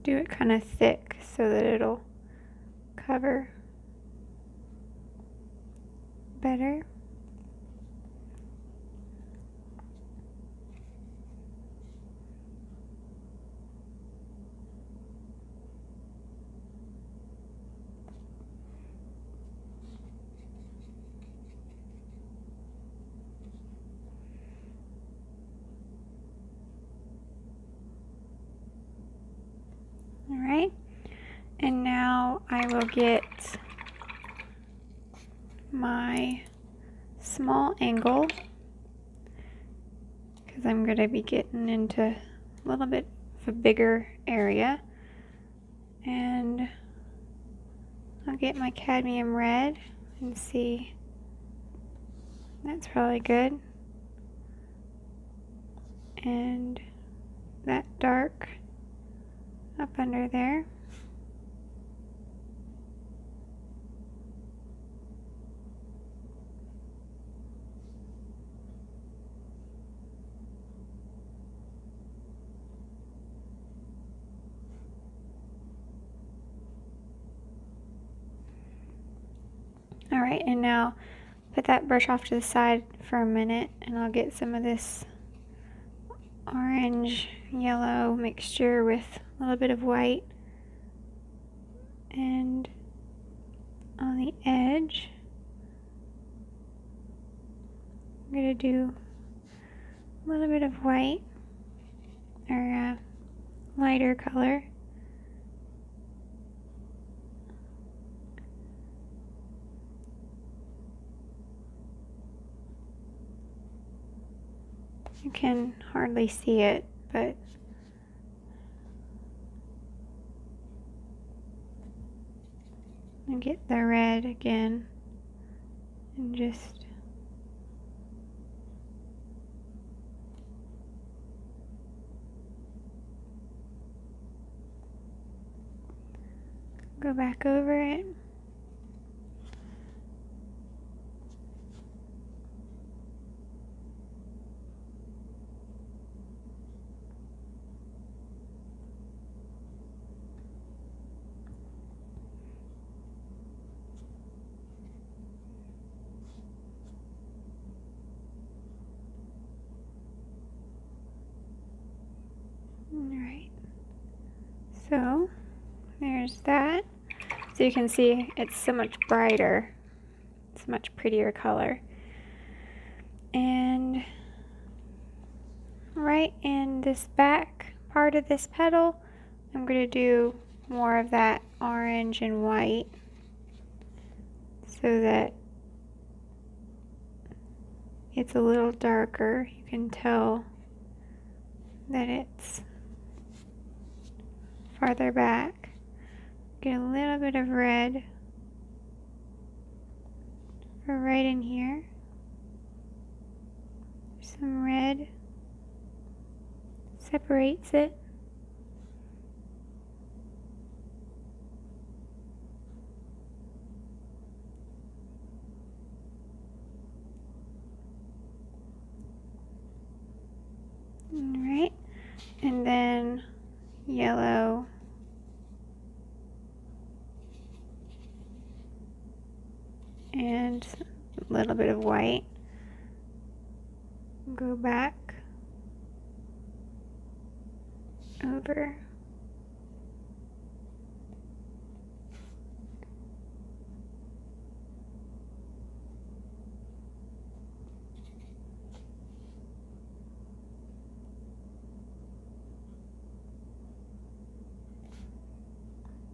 Do it kind of thick so that it'll cover better. Alright, and now I will get my small angle because I'm going to be getting into a little bit of a bigger area, and I'll get my cadmium red and see. That's probably good, and that dark up under there. Alright, and now put that brush off to the side for a minute, and I'll get some of this orange yellow mixture with a little bit of white, and on the edge I'm going to do a little bit of white, or lighter color. You can hardly see it, but I'll get the red again and just go back over it. Alright, so there's that. So you can see it's so much brighter. It's a much prettier color. And right in this back part of this petal, I'm going to do more of that orange and white so that it's a little darker. You can tell that it's farther back. Get a little bit of red for right in here. Some red separates it. Alright, and then yellow. And a little bit of white. Go back over.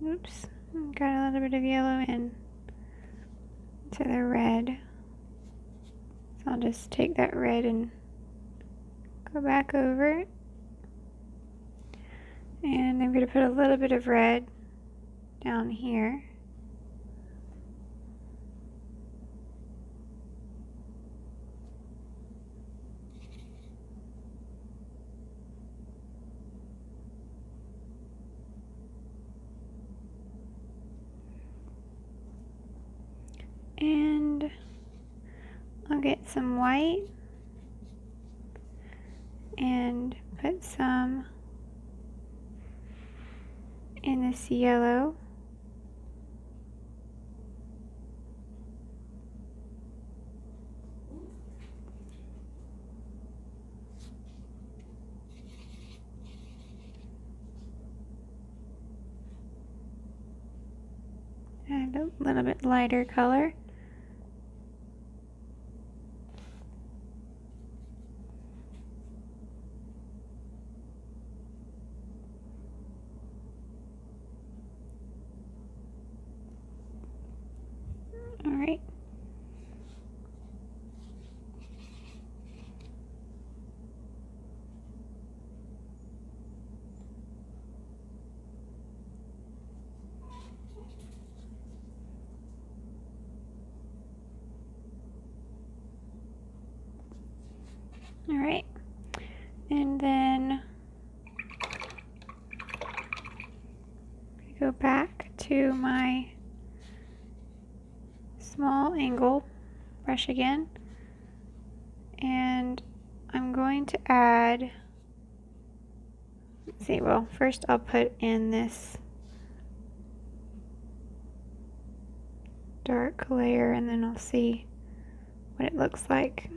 Oops, got a little bit of yellow in to the red. So I'll just take that red and go back over it. And I'm going to put a little bit of red down here. And I'll get some white and put some in this yellow. And a little bit lighter color. All right. All right. And then go back to my small angle brush again, and I'm going to add, let's see, well, first I'll put in this dark layer and then I'll see what it looks like.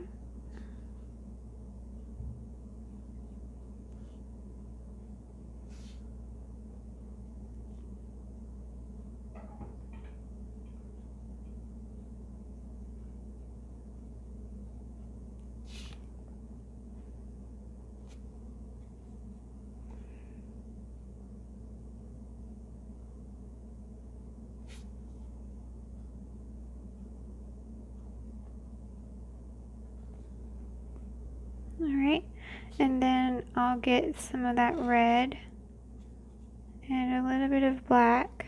Alright, and then I'll get some of that red and a little bit of black.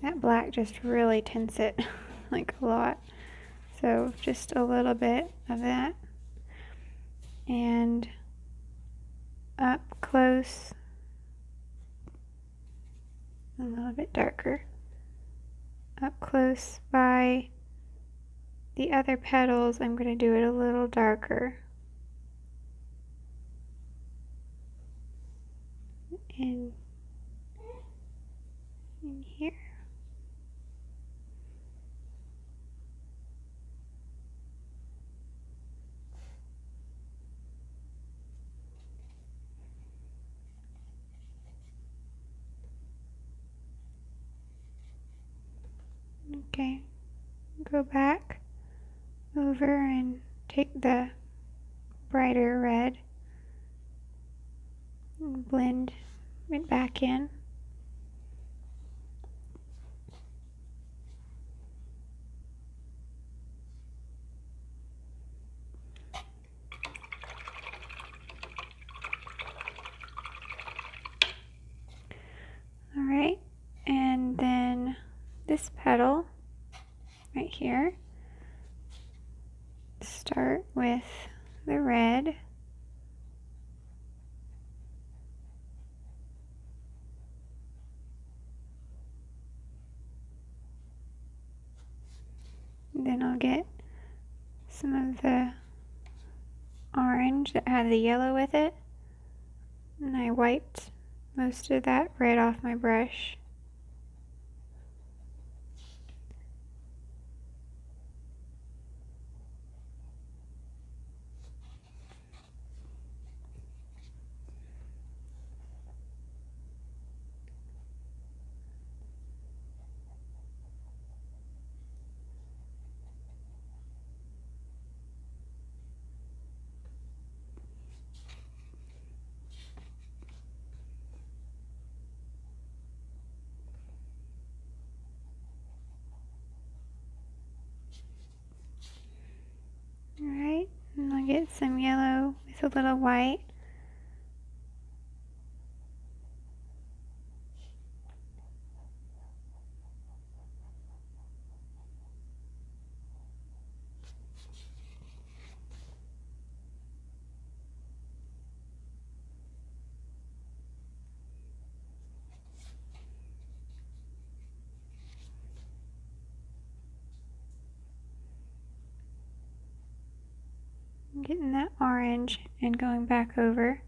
That black just really tints it like a lot. So just a little bit of that. And up close, a little bit darker. Up close by the other petals, I'm going to do it a little darker. In here. Okay, go back over and take the brighter red and blend it back in. Alright, and then this petal right here, start with the red. And then I'll get some of the orange that had the yellow with it, and I wiped most of that red off my brush. Alright, and I'll get some yellow with a little white. Getting that orange and going back over.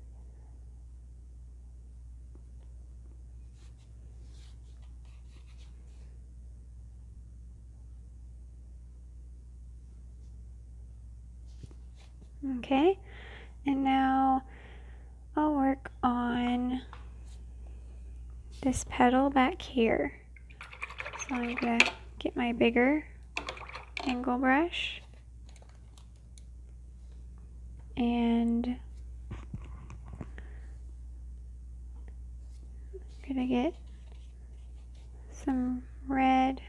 Okay, and now I'll work on this petal back here. So I'm going to get my bigger angle brush and I'm going to get some red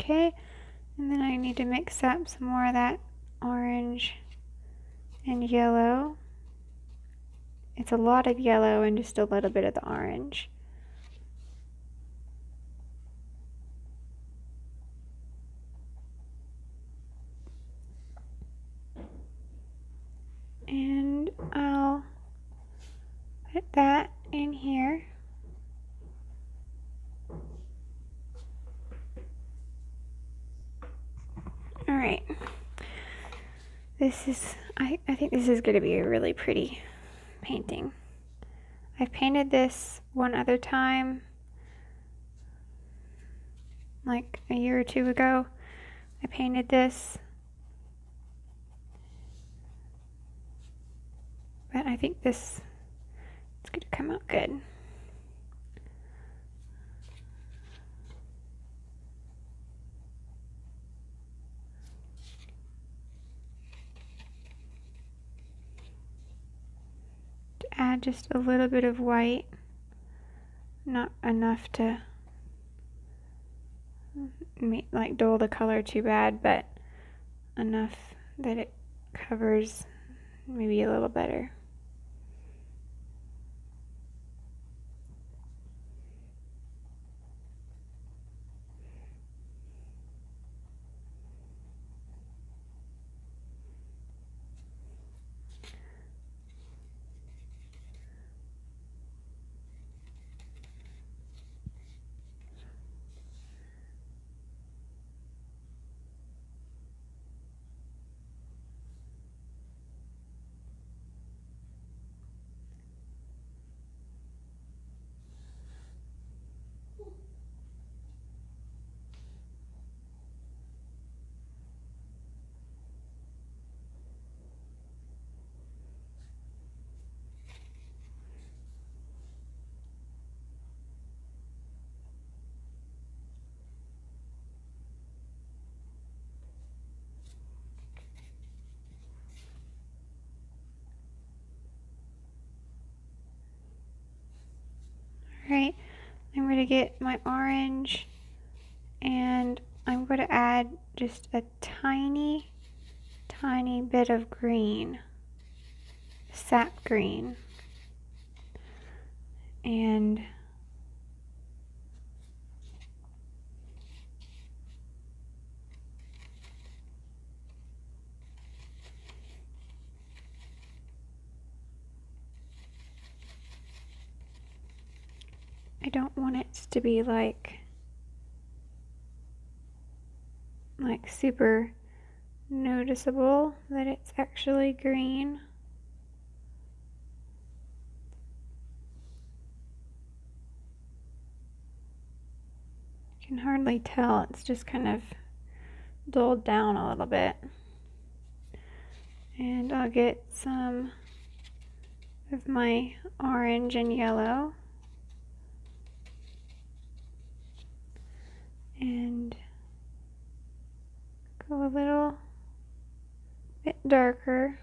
Okay, and then I need to mix up some more of that orange and yellow. It's a lot of yellow and just a little bit of the orange. And I'll put that in here. Alright. This is, I think this is going to be a really pretty painting. I've painted this one other time, like a year or two ago. I painted this. But I think this is going to come out good. To add just a little bit of white, not enough to like dull the color too bad, but enough that it covers maybe a little better. Alright, I'm going to get my orange and I'm going to add just a tiny bit of green, sap green, and I don't want it to be like super noticeable that it's actually green. You can hardly tell, it's just kind of dulled down a little bit. And I'll get some of my orange and yellow and go a little bit darker.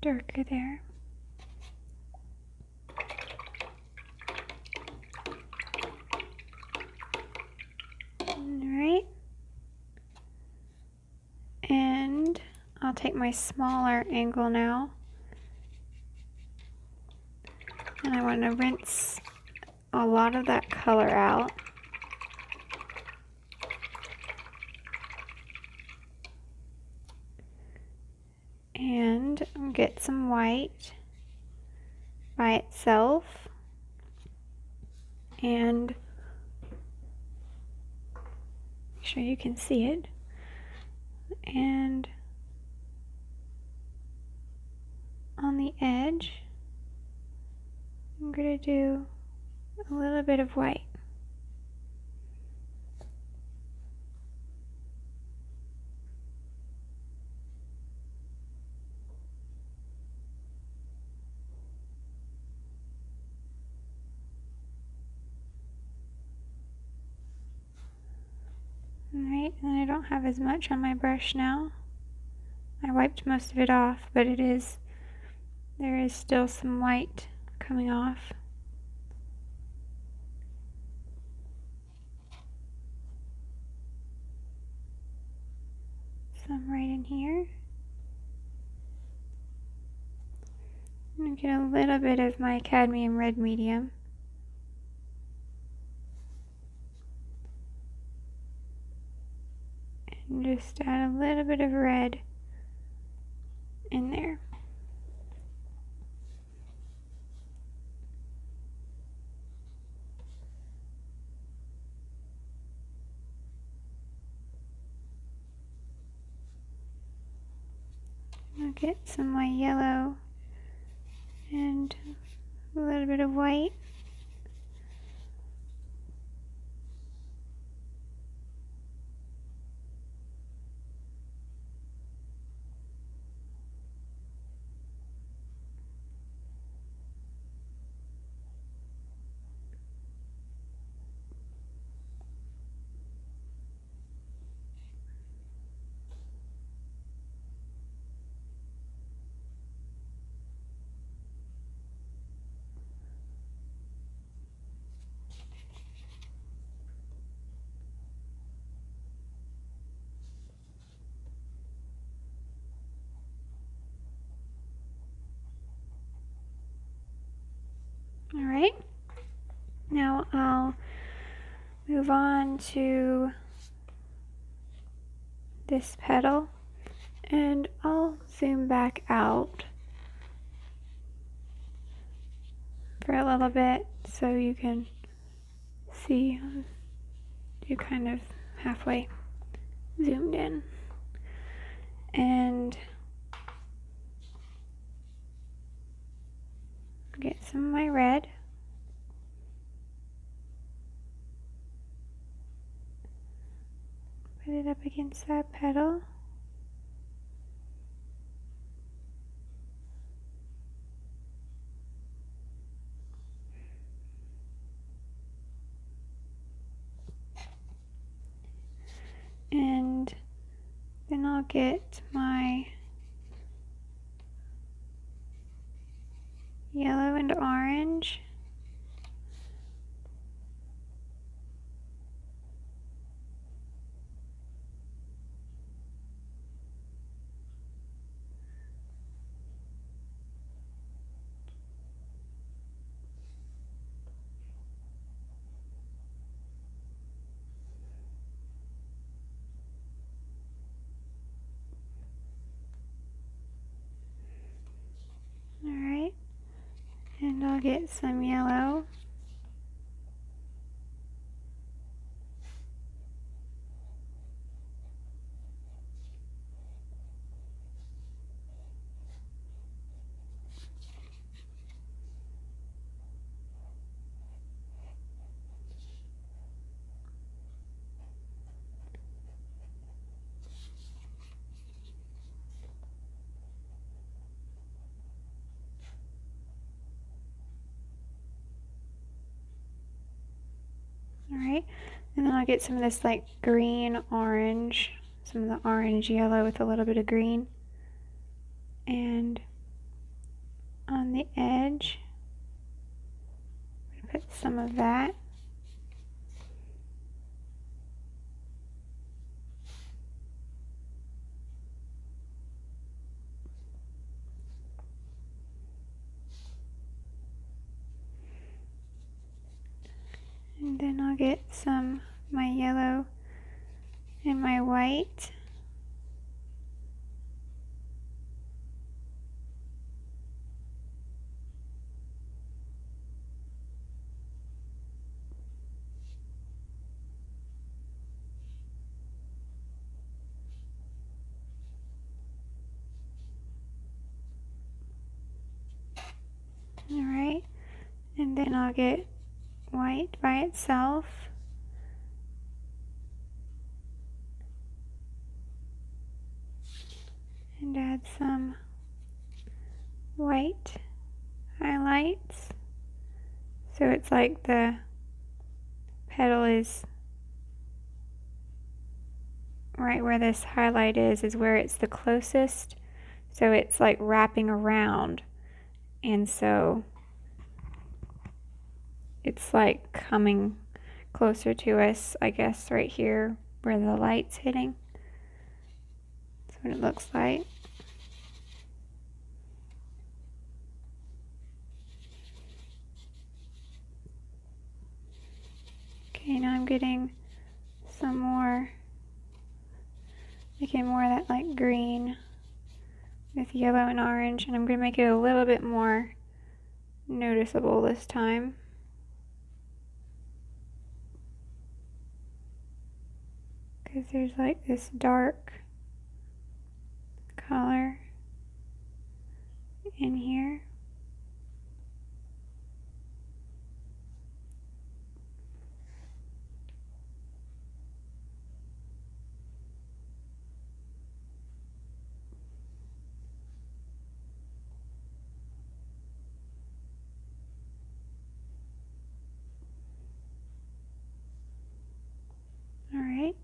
Darker there. Alright. And I'll take my smaller angle now. And I want to rinse a lot of that color out. And get some white by itself. And make sure you can see it. And on the edge, I'm going to do a little bit of white. Alright, and I don't don't have as much on my brush now. I wiped most of it off, but there is still some white coming off. Some right in here. I'm going to get a little bit of my Cadmium Red Medium. And just add a little bit of red in there. I'll get some of my yellow and a little bit of white. Alright, now I'll move on to this petal, and I'll zoom back out for a little bit so you can see you kind of halfway zoomed in. And get some of my red. Put it up against that petal. And then I'll get my yellow and orange. Alright, and I'll get some yellow. Alright, and then I'll get some of this like green orange, some of the orange yellow with a little bit of green, and on the edge put some of that. And then I'll get some my yellow and my white. Alright, and then I'll get white by itself. And add some white highlights. So it's like the petal is right where this highlight is where it's the closest. So it's like wrapping around. And so it's like coming closer to us, I guess, right here where the light's hitting. That's what it looks like. Okay, now I'm getting some more, making more of that like green with yellow and orange, and I'm going to make it a little bit more noticeable this time. Because there's like this dark color in here. All right.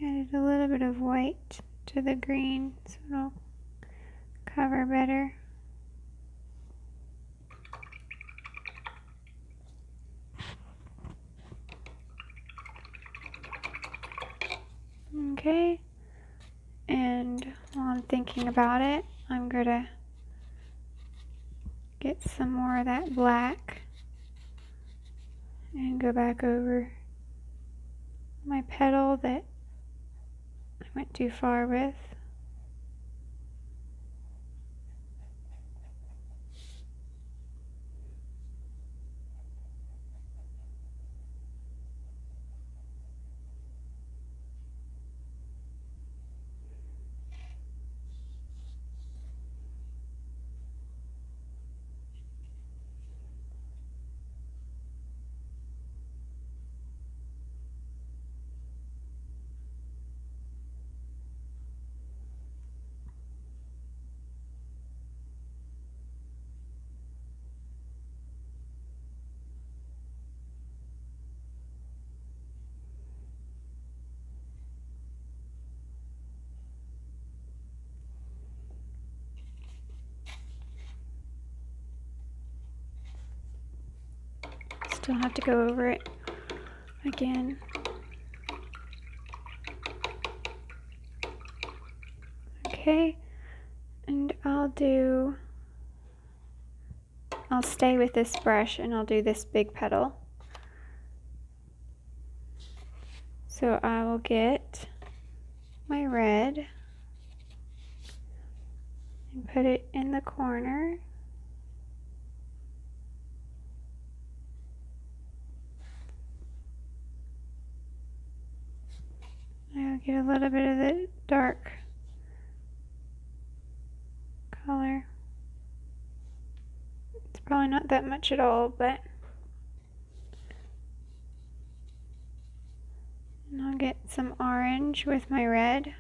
Added a little bit of white to the green so it'll cover better. Okay, and while I'm thinking about it, I'm gonna get some more of that black and go back over my petal that I went too far with. Still have to go over it again. Okay, and I'll stay with this brush and I'll do this big petal. So I will get my red and put it in the corner. I'll get a little bit of the dark color. It's probably not that much at all, but and I'll get some orange with my red.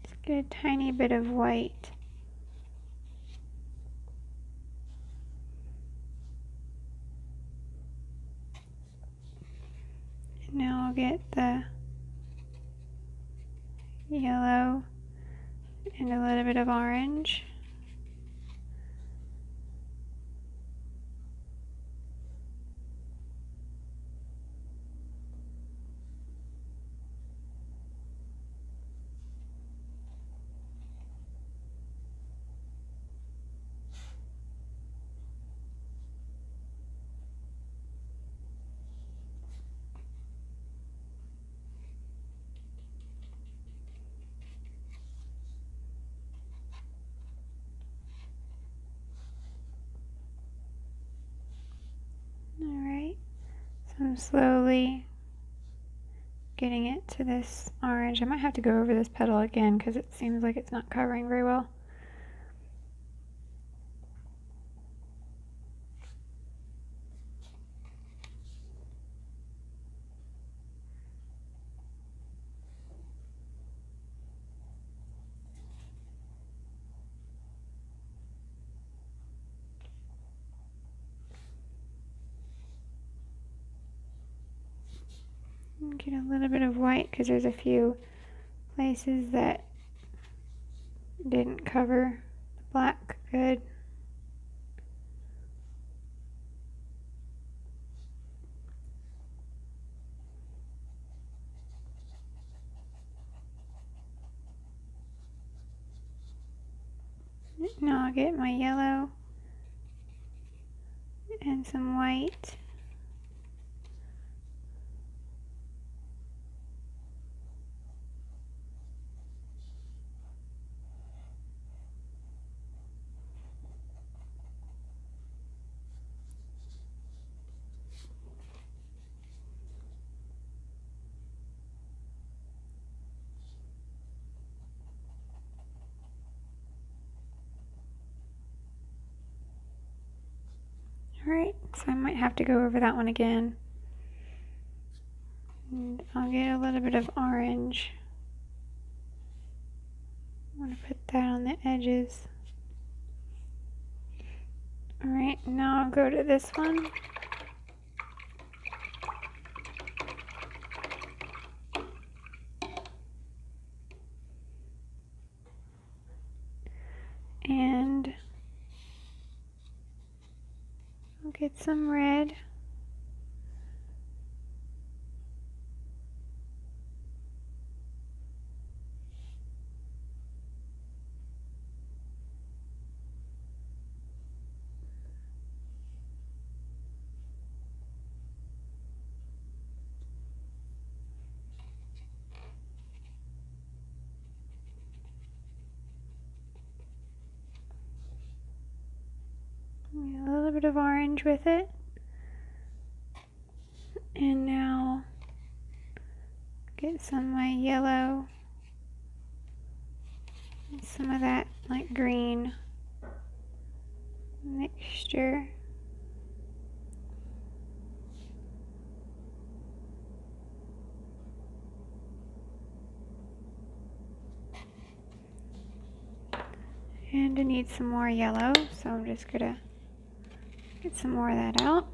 Just get a tiny bit of white. And now I'll get the yellow and a little bit of orange. So I'm slowly getting it to this orange. I might have to go over this petal again because it seems like it's not covering very well. Get a little bit of white because there's a few places that didn't cover the black good. Now I'll get my yellow and some white. Alright, so I might have to go over that one again. And I'll get a little bit of orange. I want to put that on the edges. Alright, now I'll go to this one. And I'll get some red. A little bit of orange with it. And now get some of my yellow and some of that like green mixture. And I need some more yellow, so I'm just gonna get some more of that out.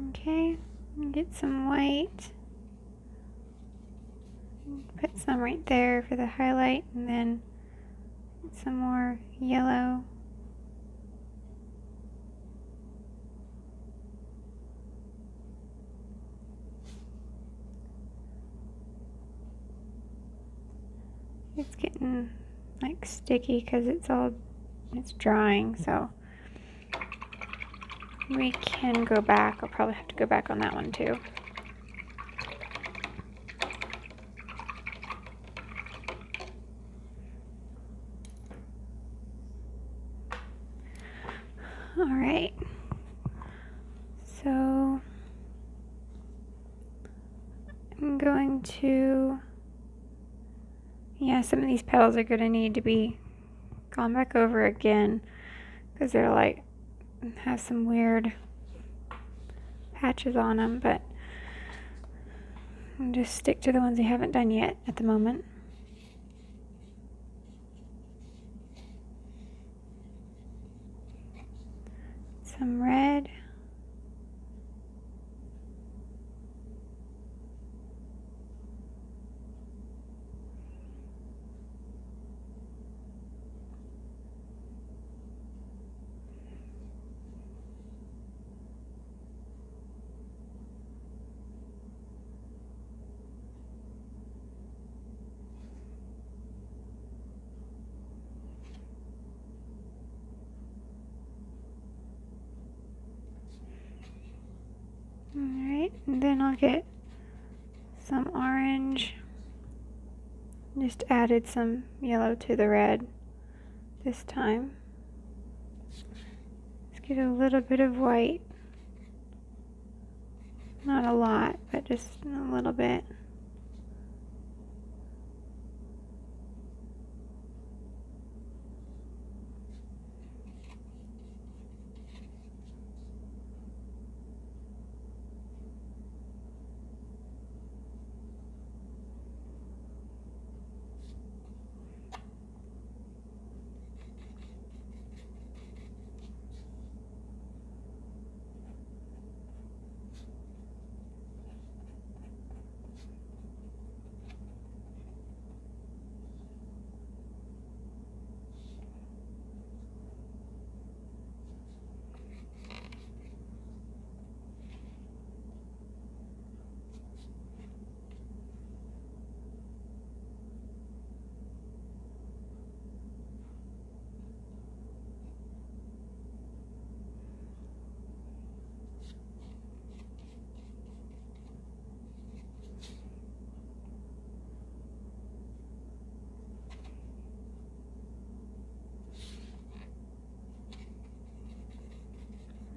Okay, get some white. Put some right there for the highlight, and then some more yellow. It's getting like sticky because it's drying, so we can go back. I'll probably have to go back on that one too. All right, so I'm going to, yeah, some of these petals are going to need to be gone back over again because they're like, have some weird patches on them, but I'll just stick to the ones we haven't done yet at the moment. Some red. Alright, and then I'll get some orange. Just added some yellow to the red this time. Let's get a little bit of white. Not a lot, but just a little bit.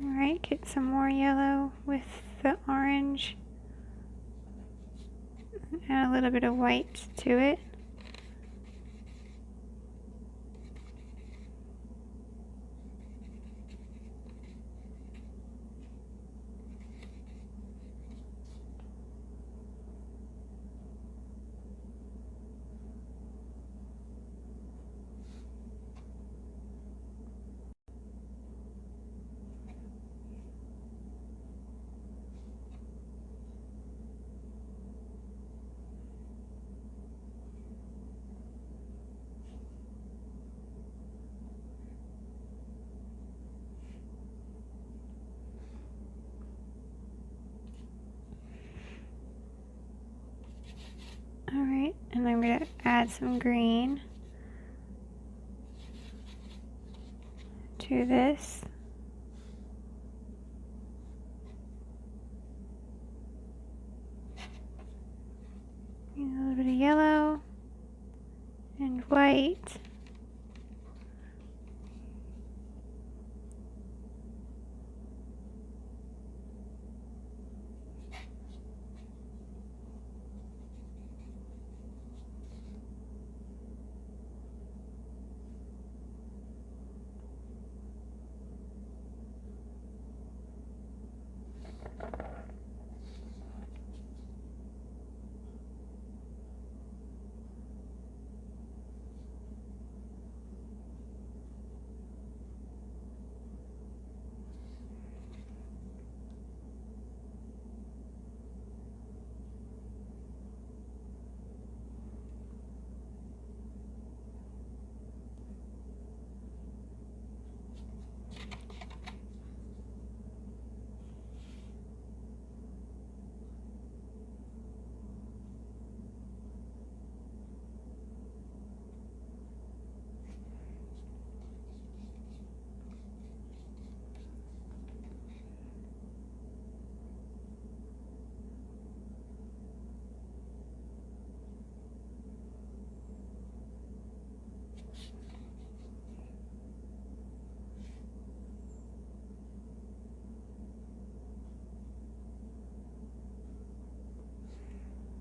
Alright, get some more yellow with the orange. Add a little bit of white to it. Alright, and I'm going to add some green to this. A little bit of yellow and white.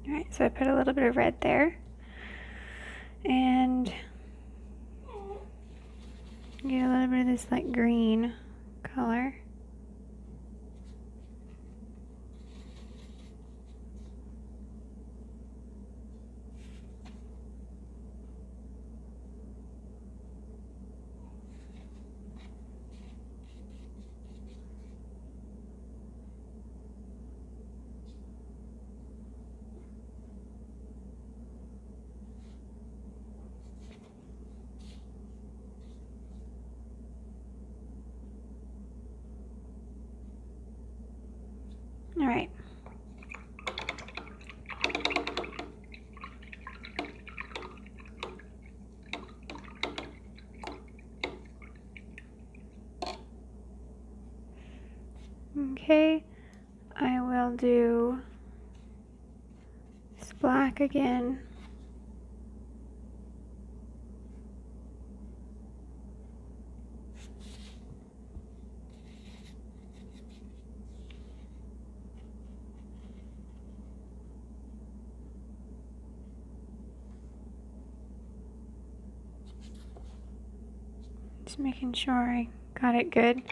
Alright, so I put a little bit of red there. And Get a little bit of this like green color. All right. Okay, I will do this black again. Just making sure I got it good.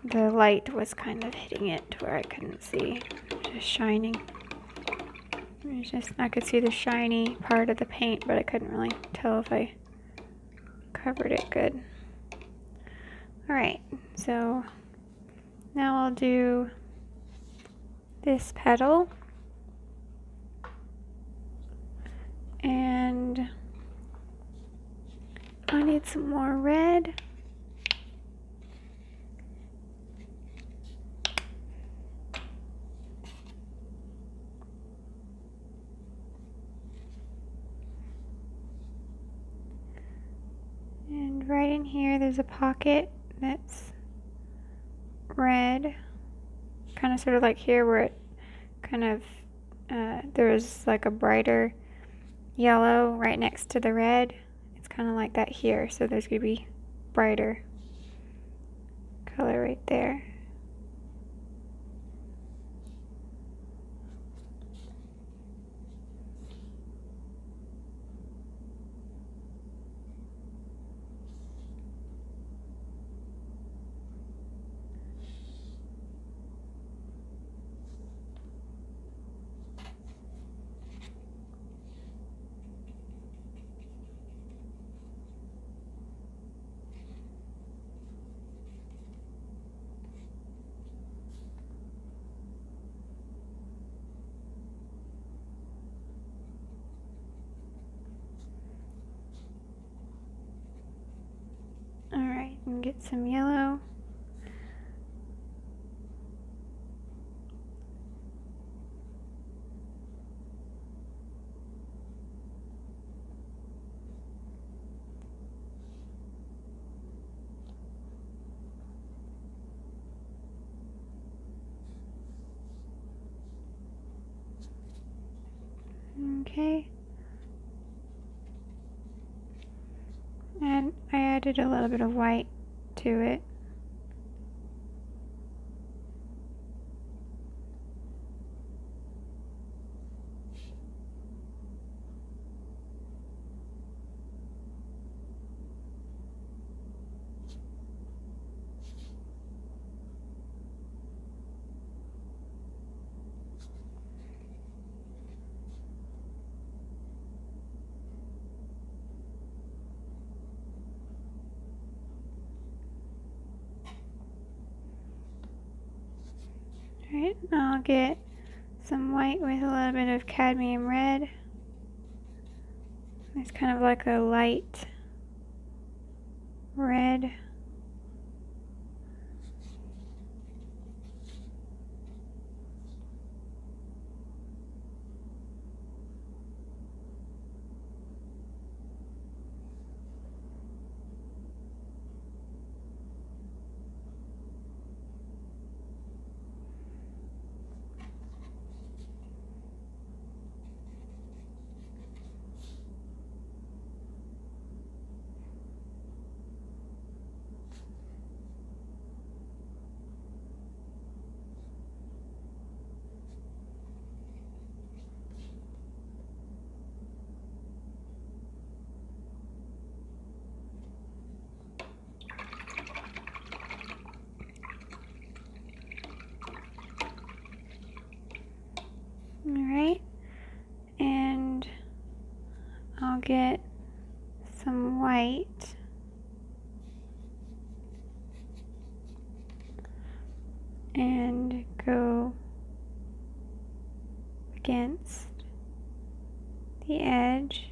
The light was kind of hitting it to where I couldn't see, just shining. It's just, I could see the shiny part of the paint, but I couldn't really tell if I covered it good. Alright, so now I'll do this petal. And I need some more red. And right in here there's a pocket that's red. Kind of sort of like here where it kind of, there was like a brighter yellow right next to the red. It's kind of like that here, so there's going to be brighter color right there. Alright, and get some yellow. Okay. And I added a little bit of white to it. Alright, I'll get some white with a little bit of cadmium red. It's kind of like a light red. I'll get some white and go against the edge.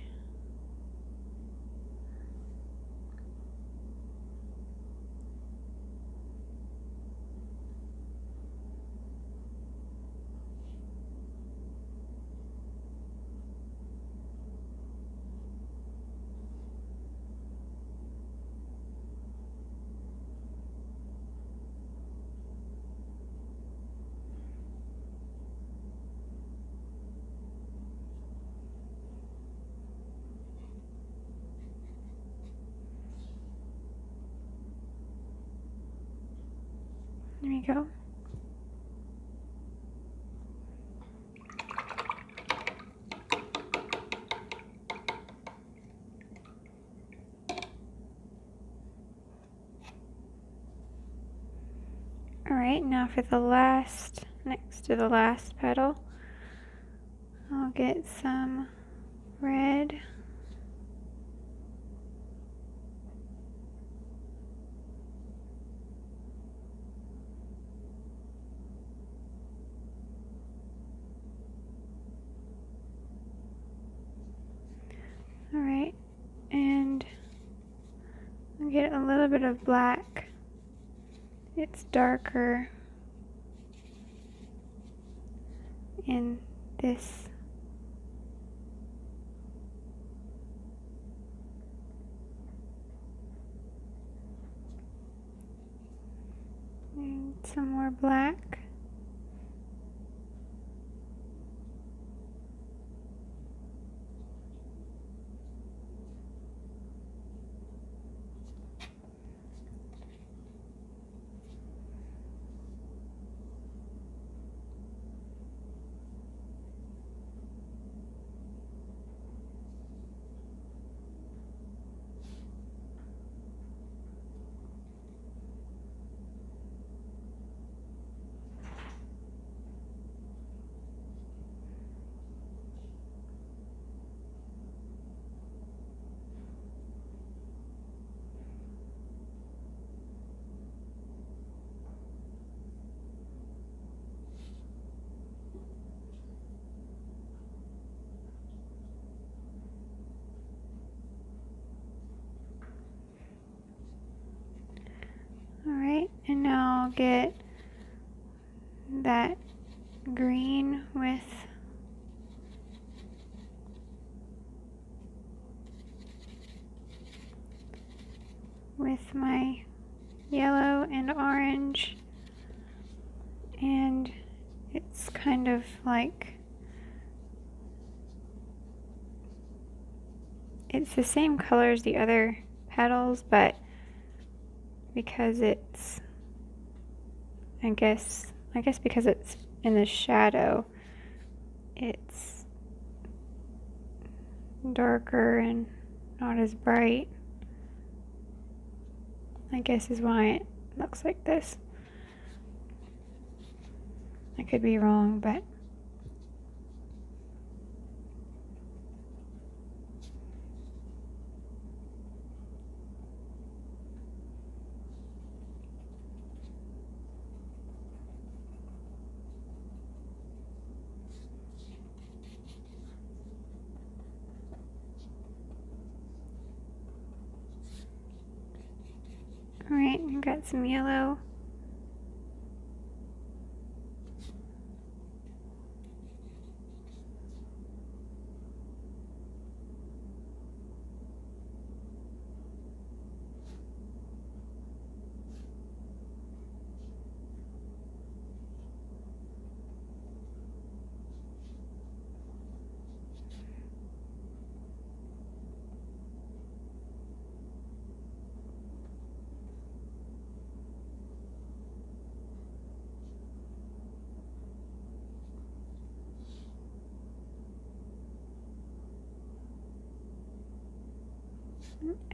There we go. Alright, now for the last, next to the last petal, I'll get some red. Alright, and I'll get a little bit of black. It's darker in this. And some more black. Alright, and now I'll get that green with my yellow and orange, and it's kind of like, it's the same color as the other petals, but because it's, I guess because it's in the shadow, it's darker and not as bright, I guess is why it looks like this. I could be wrong, but alright, I've got some yellow.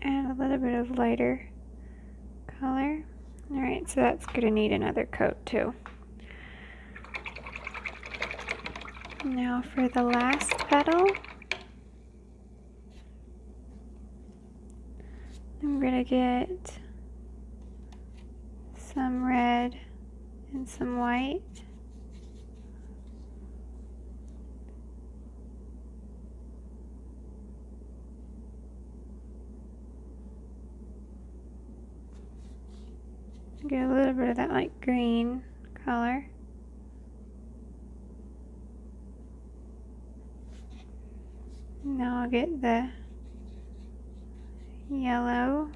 Add a little bit of lighter color. Alright, so that's going to need another coat too. Now for the last petal, gonna get some red and some white. Get a little bit of that light green color. Now I'll get the yellow.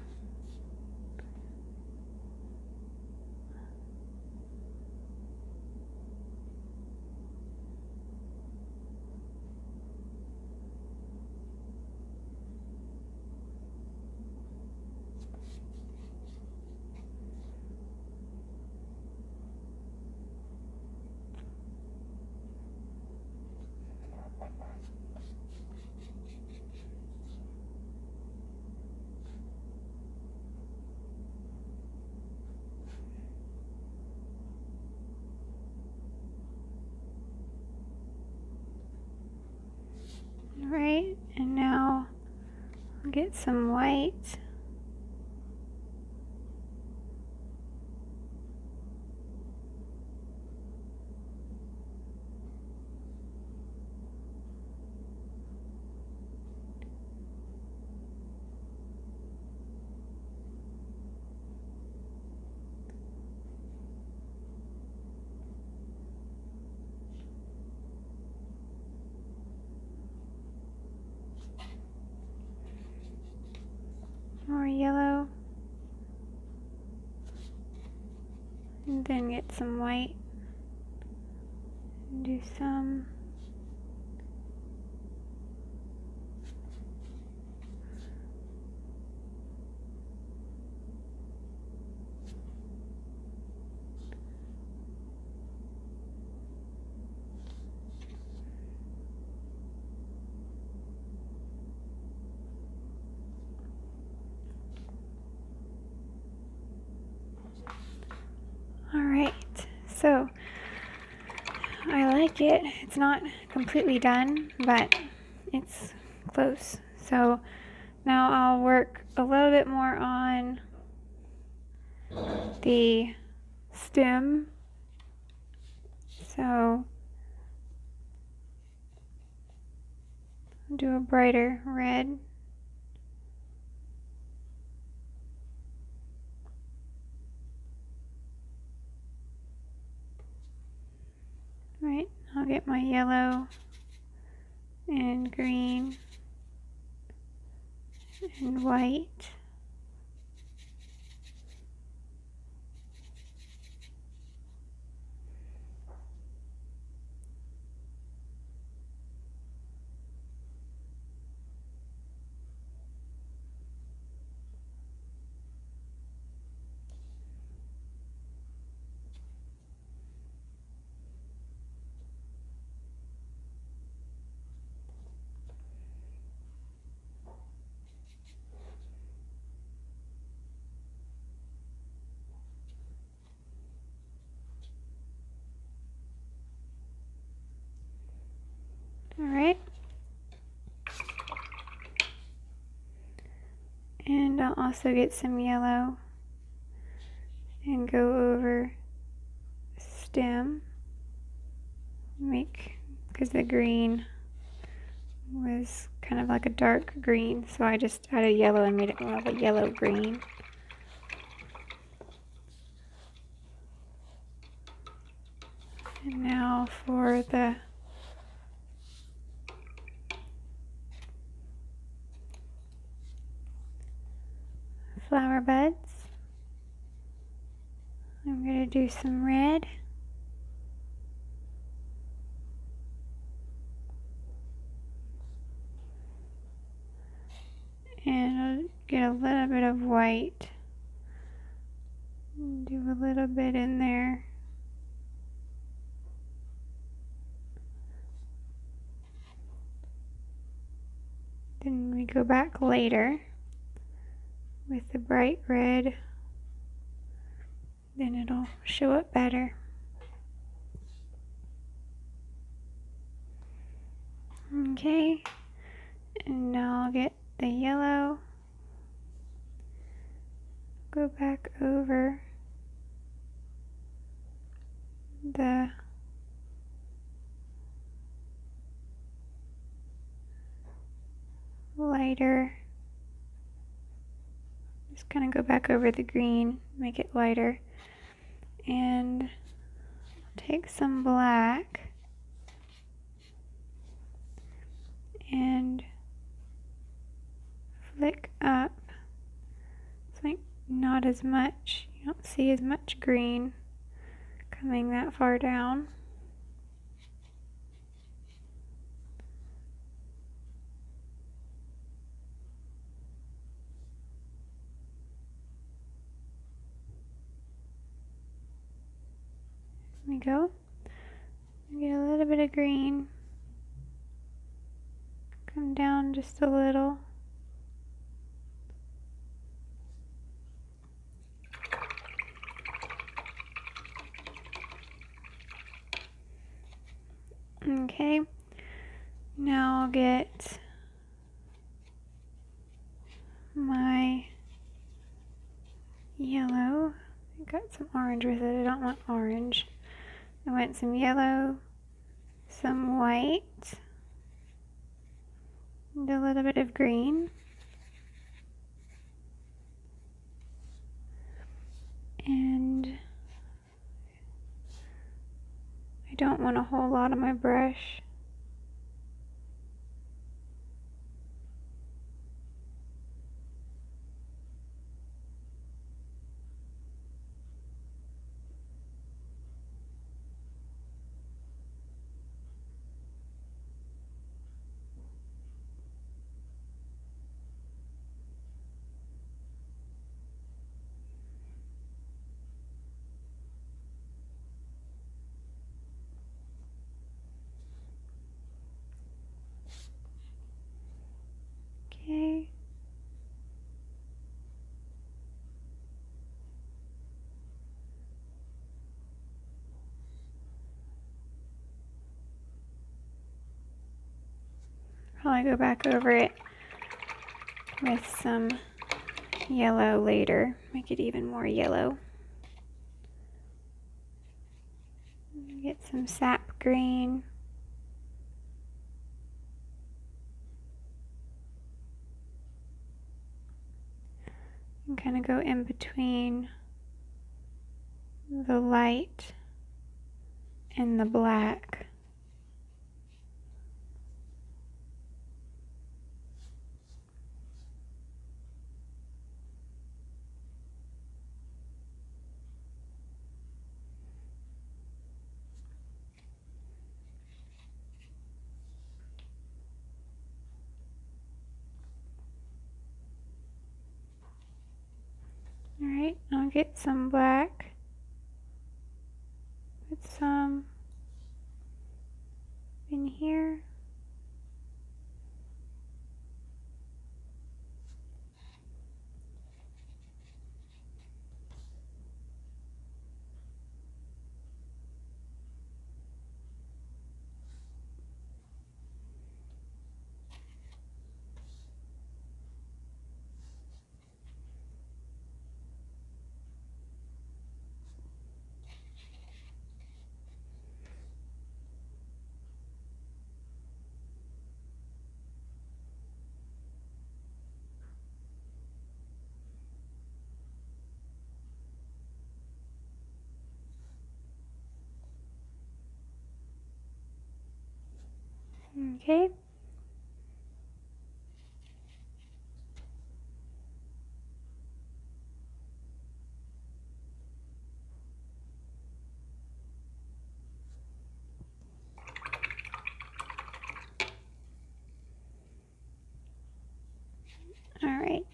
Right, and now I'll get some white. More yellow, and then get some white and do some Alright, so I like it. It's not completely done, but it's close. So now I'll work a little bit more on the stem. So I'll do a brighter red. Right, I'll get my yellow and green and white. Alright, and I'll also get some yellow and go over the stem, because the green was kind of like a dark green, so I just added yellow and made it more of a yellow green. And now for the flower buds, I'm going to do some red. And I'll get a little bit of white. Do a little bit in there. Then we go back later with the bright red, then it'll show up better. Okay, and now I'll get the yellow go back over the lighter. Just kind of go back over the green, make it lighter, and take some black and flick up. It's like not as much, you don't see as much green coming that far down. There we go. Get a little bit of green. Come down just a little. Okay, now I'll get my yellow. I got some orange with it. I don't want orange. I want some yellow, some white, and a little bit of green. And I don't want a whole lot on my brush. Okay. Probably go back over it with some yellow later, make it even more yellow. Get some sap green. And kind of go in between the light and the black. Alright, I'll get some black, put some in here. Okay. Alright.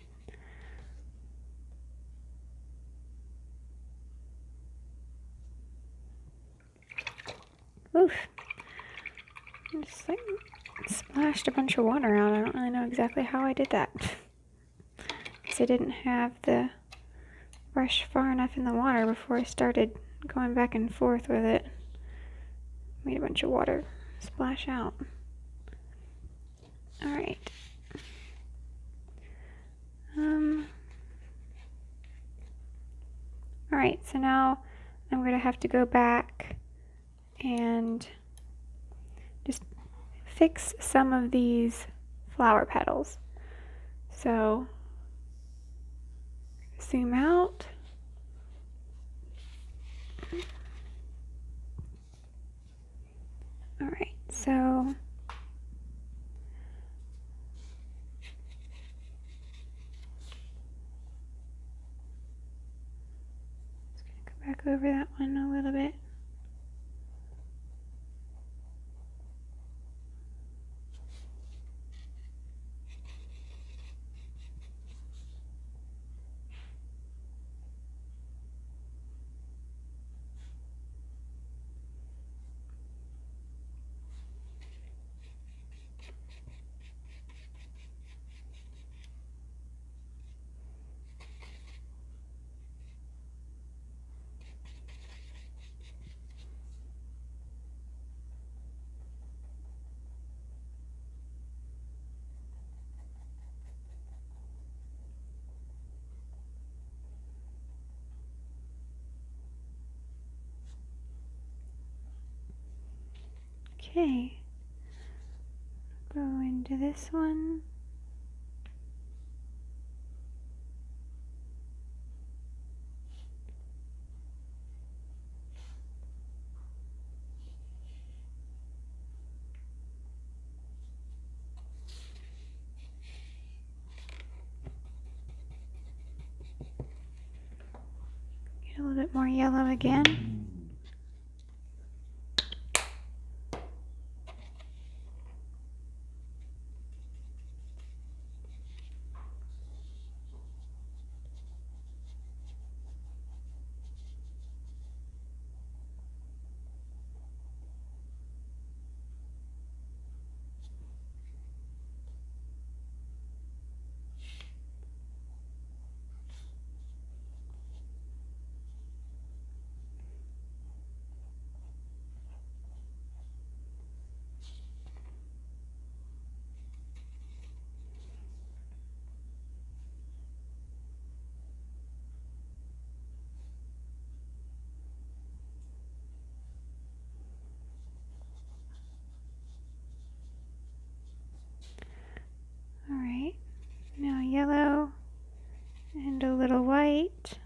Oof. I just like splashed a bunch of water out. I don't really know exactly how I did that. Because I didn't have the brush far enough in the water before I started going back and forth with it. Made a bunch of water splash out. Alright. Alright, so now I'm going to have to go back and just fix some of these flower petals. So zoom out. Alright, so go back over that one a little bit. Okay, go into this one. Get a little bit more yellow again. Alright, now yellow and a little white.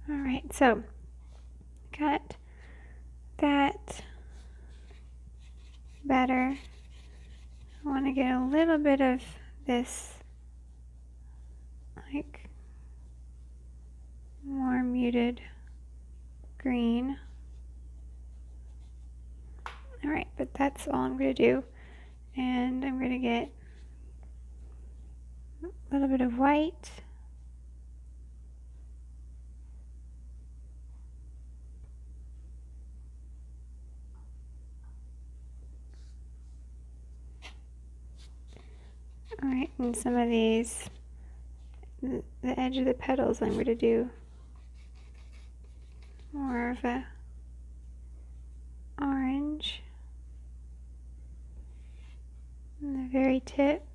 Alright, so got that better. I want to get a little bit of this like more muted green. Alright, but that's all I'm going to do. And I'm going to get a little bit of white. Alright, and some of these, the edge of the petals, I'm going to do more of a orange in the very tip.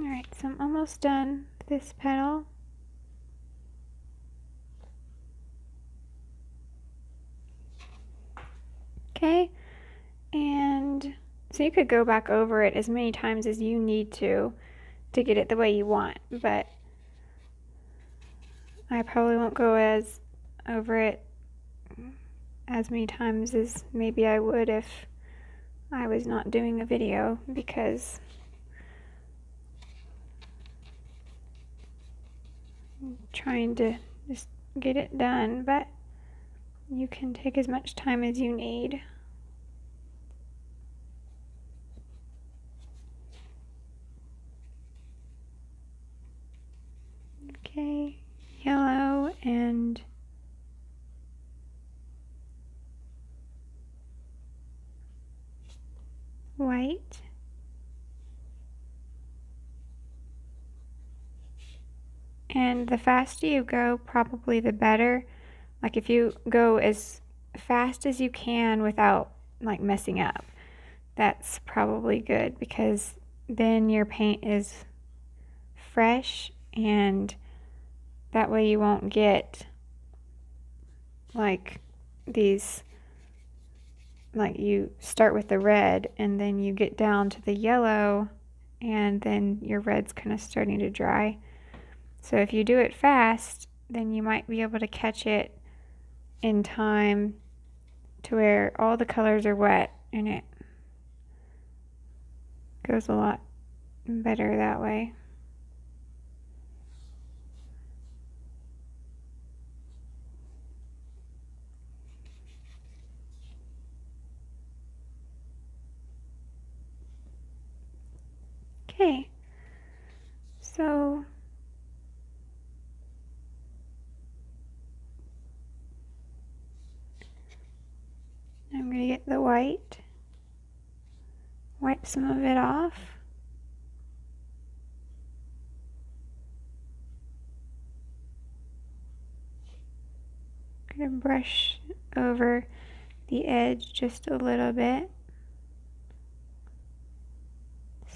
Alright, so I'm almost done with this petal. Okay, and so you could go back over it as many times as you need to get it the way you want, but I probably won't go over it as many times as maybe I would if I was not doing a video, because I'm trying to just get it done, but you can take as much time as you need. Okay, yellow and white. And the faster you go, probably the better. Like if you go as fast as you can without like messing up, that's probably good, because then your paint is fresh, and that way you won't get like these, like you start with the red and then you get down to the yellow and then your red's kind of starting to dry. So if you do it fast, then you might be able to catch it in time to where all the colors are wet, and it goes a lot better that way. Okay, so I'm going to get the white, wipe some of it off. I'm going to brush over the edge just a little bit,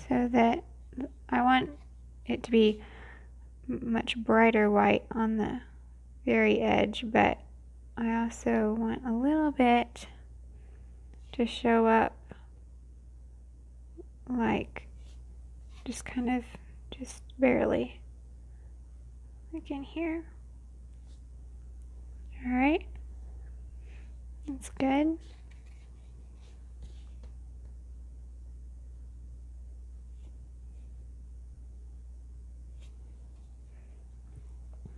so that I want it to be much brighter white on the very edge, but I also want a little bit to show up, like just kind of just barely, like in here. Alright, that's good.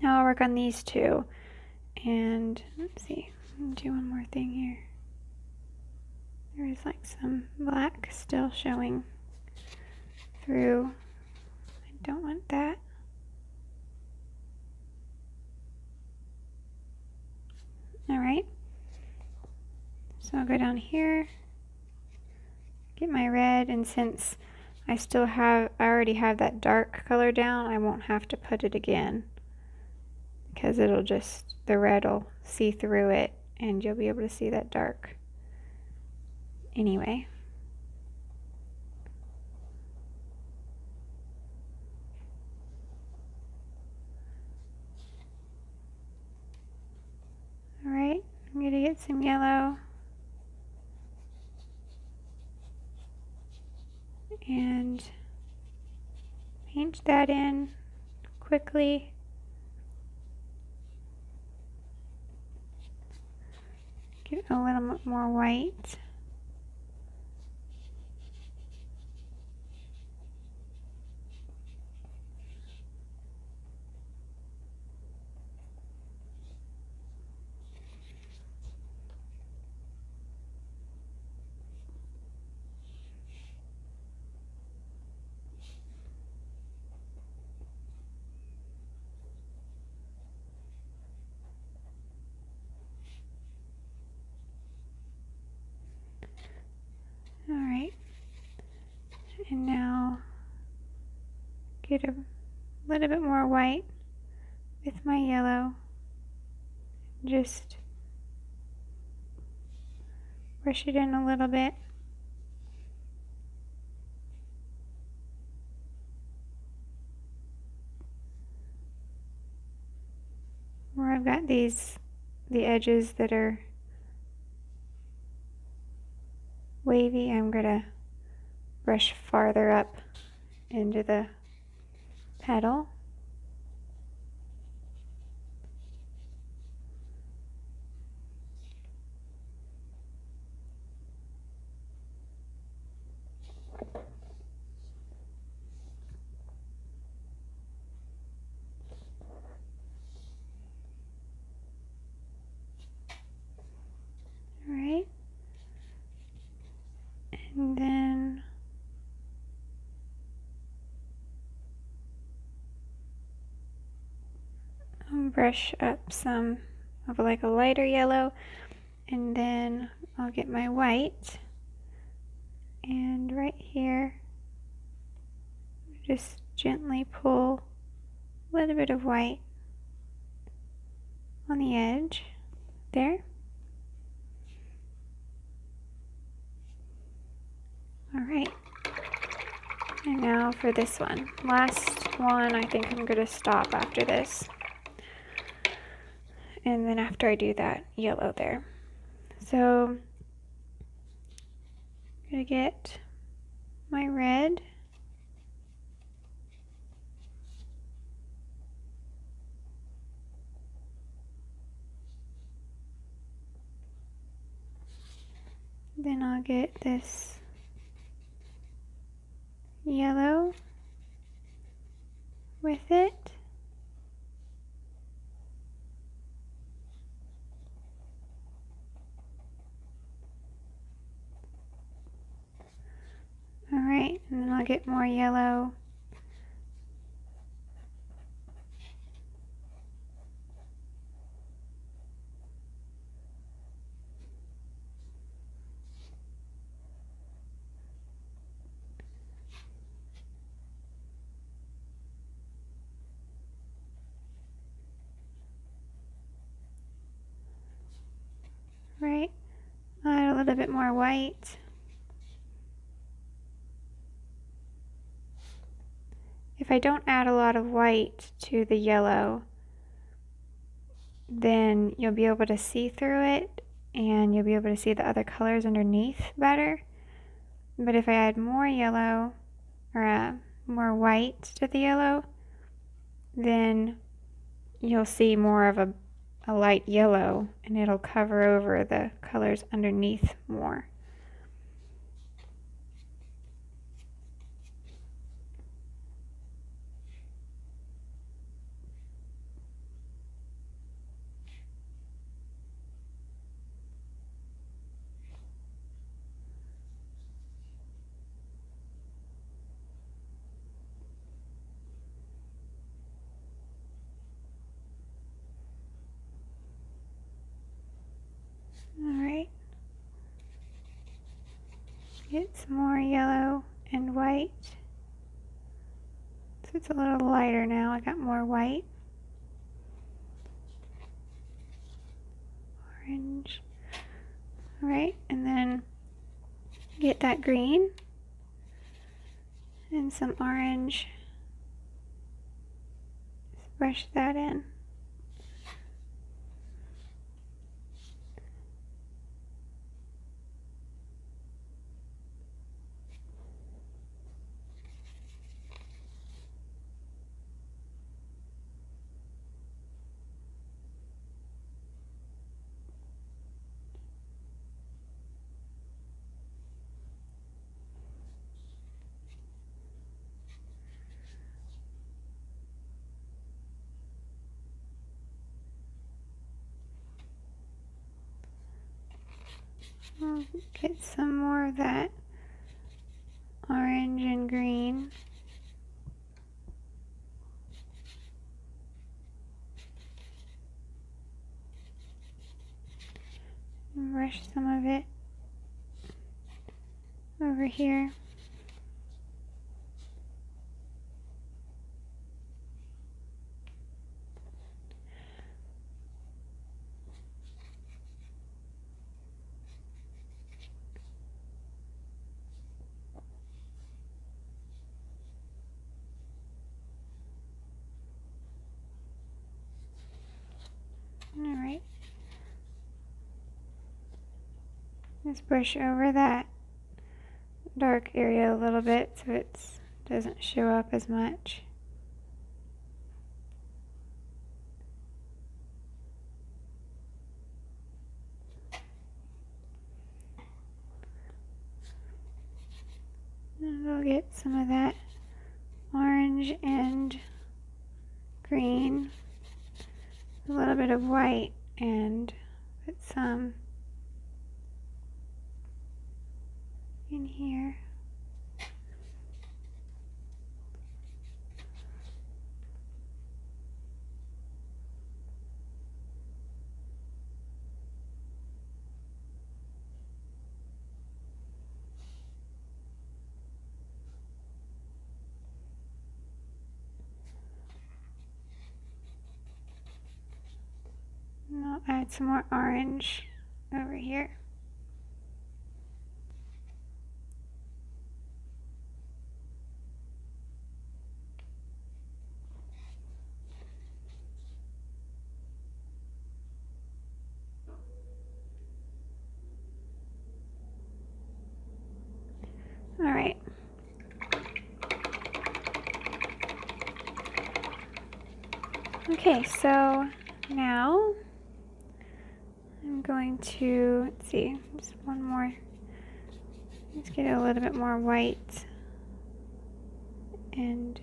Now I'll work on these two, and let's see, I'll do one more thing here. There is like some black still showing through. I don't want that. Alright, so I'll go down here, get my red, and since I already have that dark color down, I won't have to put it again, because it'll just, the red will see through it and you'll be able to see that dark anyway. Alright, I'm going to get some yellow and paint that in quickly. Get a little bit more white. Alright, and now get a little bit more white with my yellow. Just brush it in a little bit. I've got the edges that are wavy, I'm going to brush farther up into the petal. Alright, and then I'll brush up some of like a lighter yellow, and then I'll get my white, and right here just gently pull a little bit of white on the edge there. Alright, and now for this one. Last one, I think I'm going to stop after this. And then after I do that yellow there. So, I'm going to get my red. Then I'll get this yellow with it. Alright, and then I'll get more yellow. Right, add a little bit more white. If I don't add a lot of white to the yellow, then you'll be able to see through it and you'll be able to see the other colors underneath better. But if I add more yellow or more white to the yellow, then you'll see more of a light yellow and it'll cover over the colors underneath more. Alright, get some more yellow and white. So it's a little lighter now, I got more white. Orange. Alright, and then get that green and some orange. Just brush that in. I'll get some more of that orange and green. And brush some of it over here. Just brush over that dark area a little bit so it doesn't show up as much. And we'll get some of that orange and green, a little bit of white, and put some in here. And I'll add some more orange over here. All right. Okay, so now I'm going to, let's see, just one more. Let's get a little bit more white and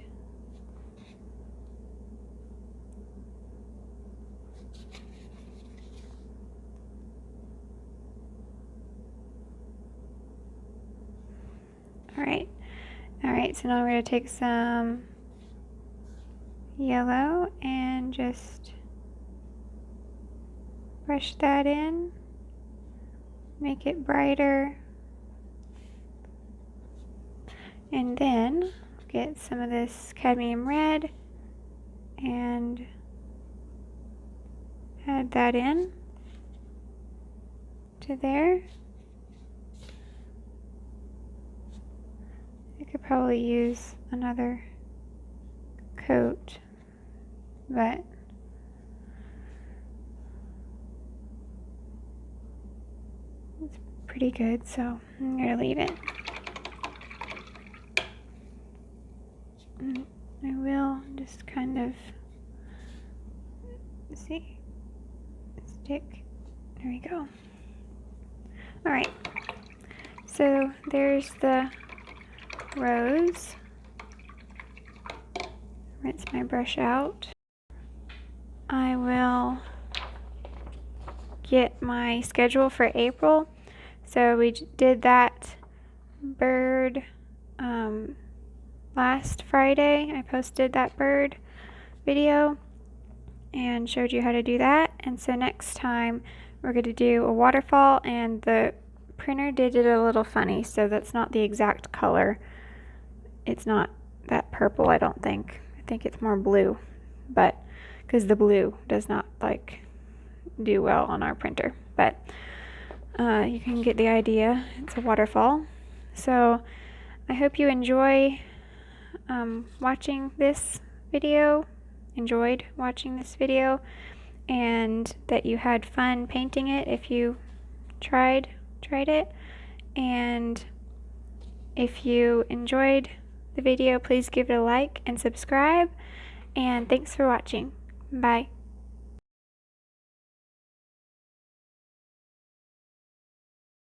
all right, so now I'm going to take some yellow and just brush that in, make it brighter, and then get some of this cadmium red and add that in to there. I could probably use another coat, but it's pretty good, so I'm gonna leave it. And I will just kind of see, stick. There we go. All right, so there's the rose. Rinse my brush out. I will get my schedule for April. So we did that bird last Friday. I posted that bird video and showed you how to do that. And so next time we're going to do a waterfall, and the printer did it a little funny, so that's not the exact color. It's not that purple, I don't think. I think it's more blue, but because the blue does not like do well on our printer, but you can get the idea. It's a waterfall. So I hope you enjoyed watching this video, and that you had fun painting it if you tried it. And if you enjoyed the video, please give it a like and subscribe, and thanks for watching. Bye.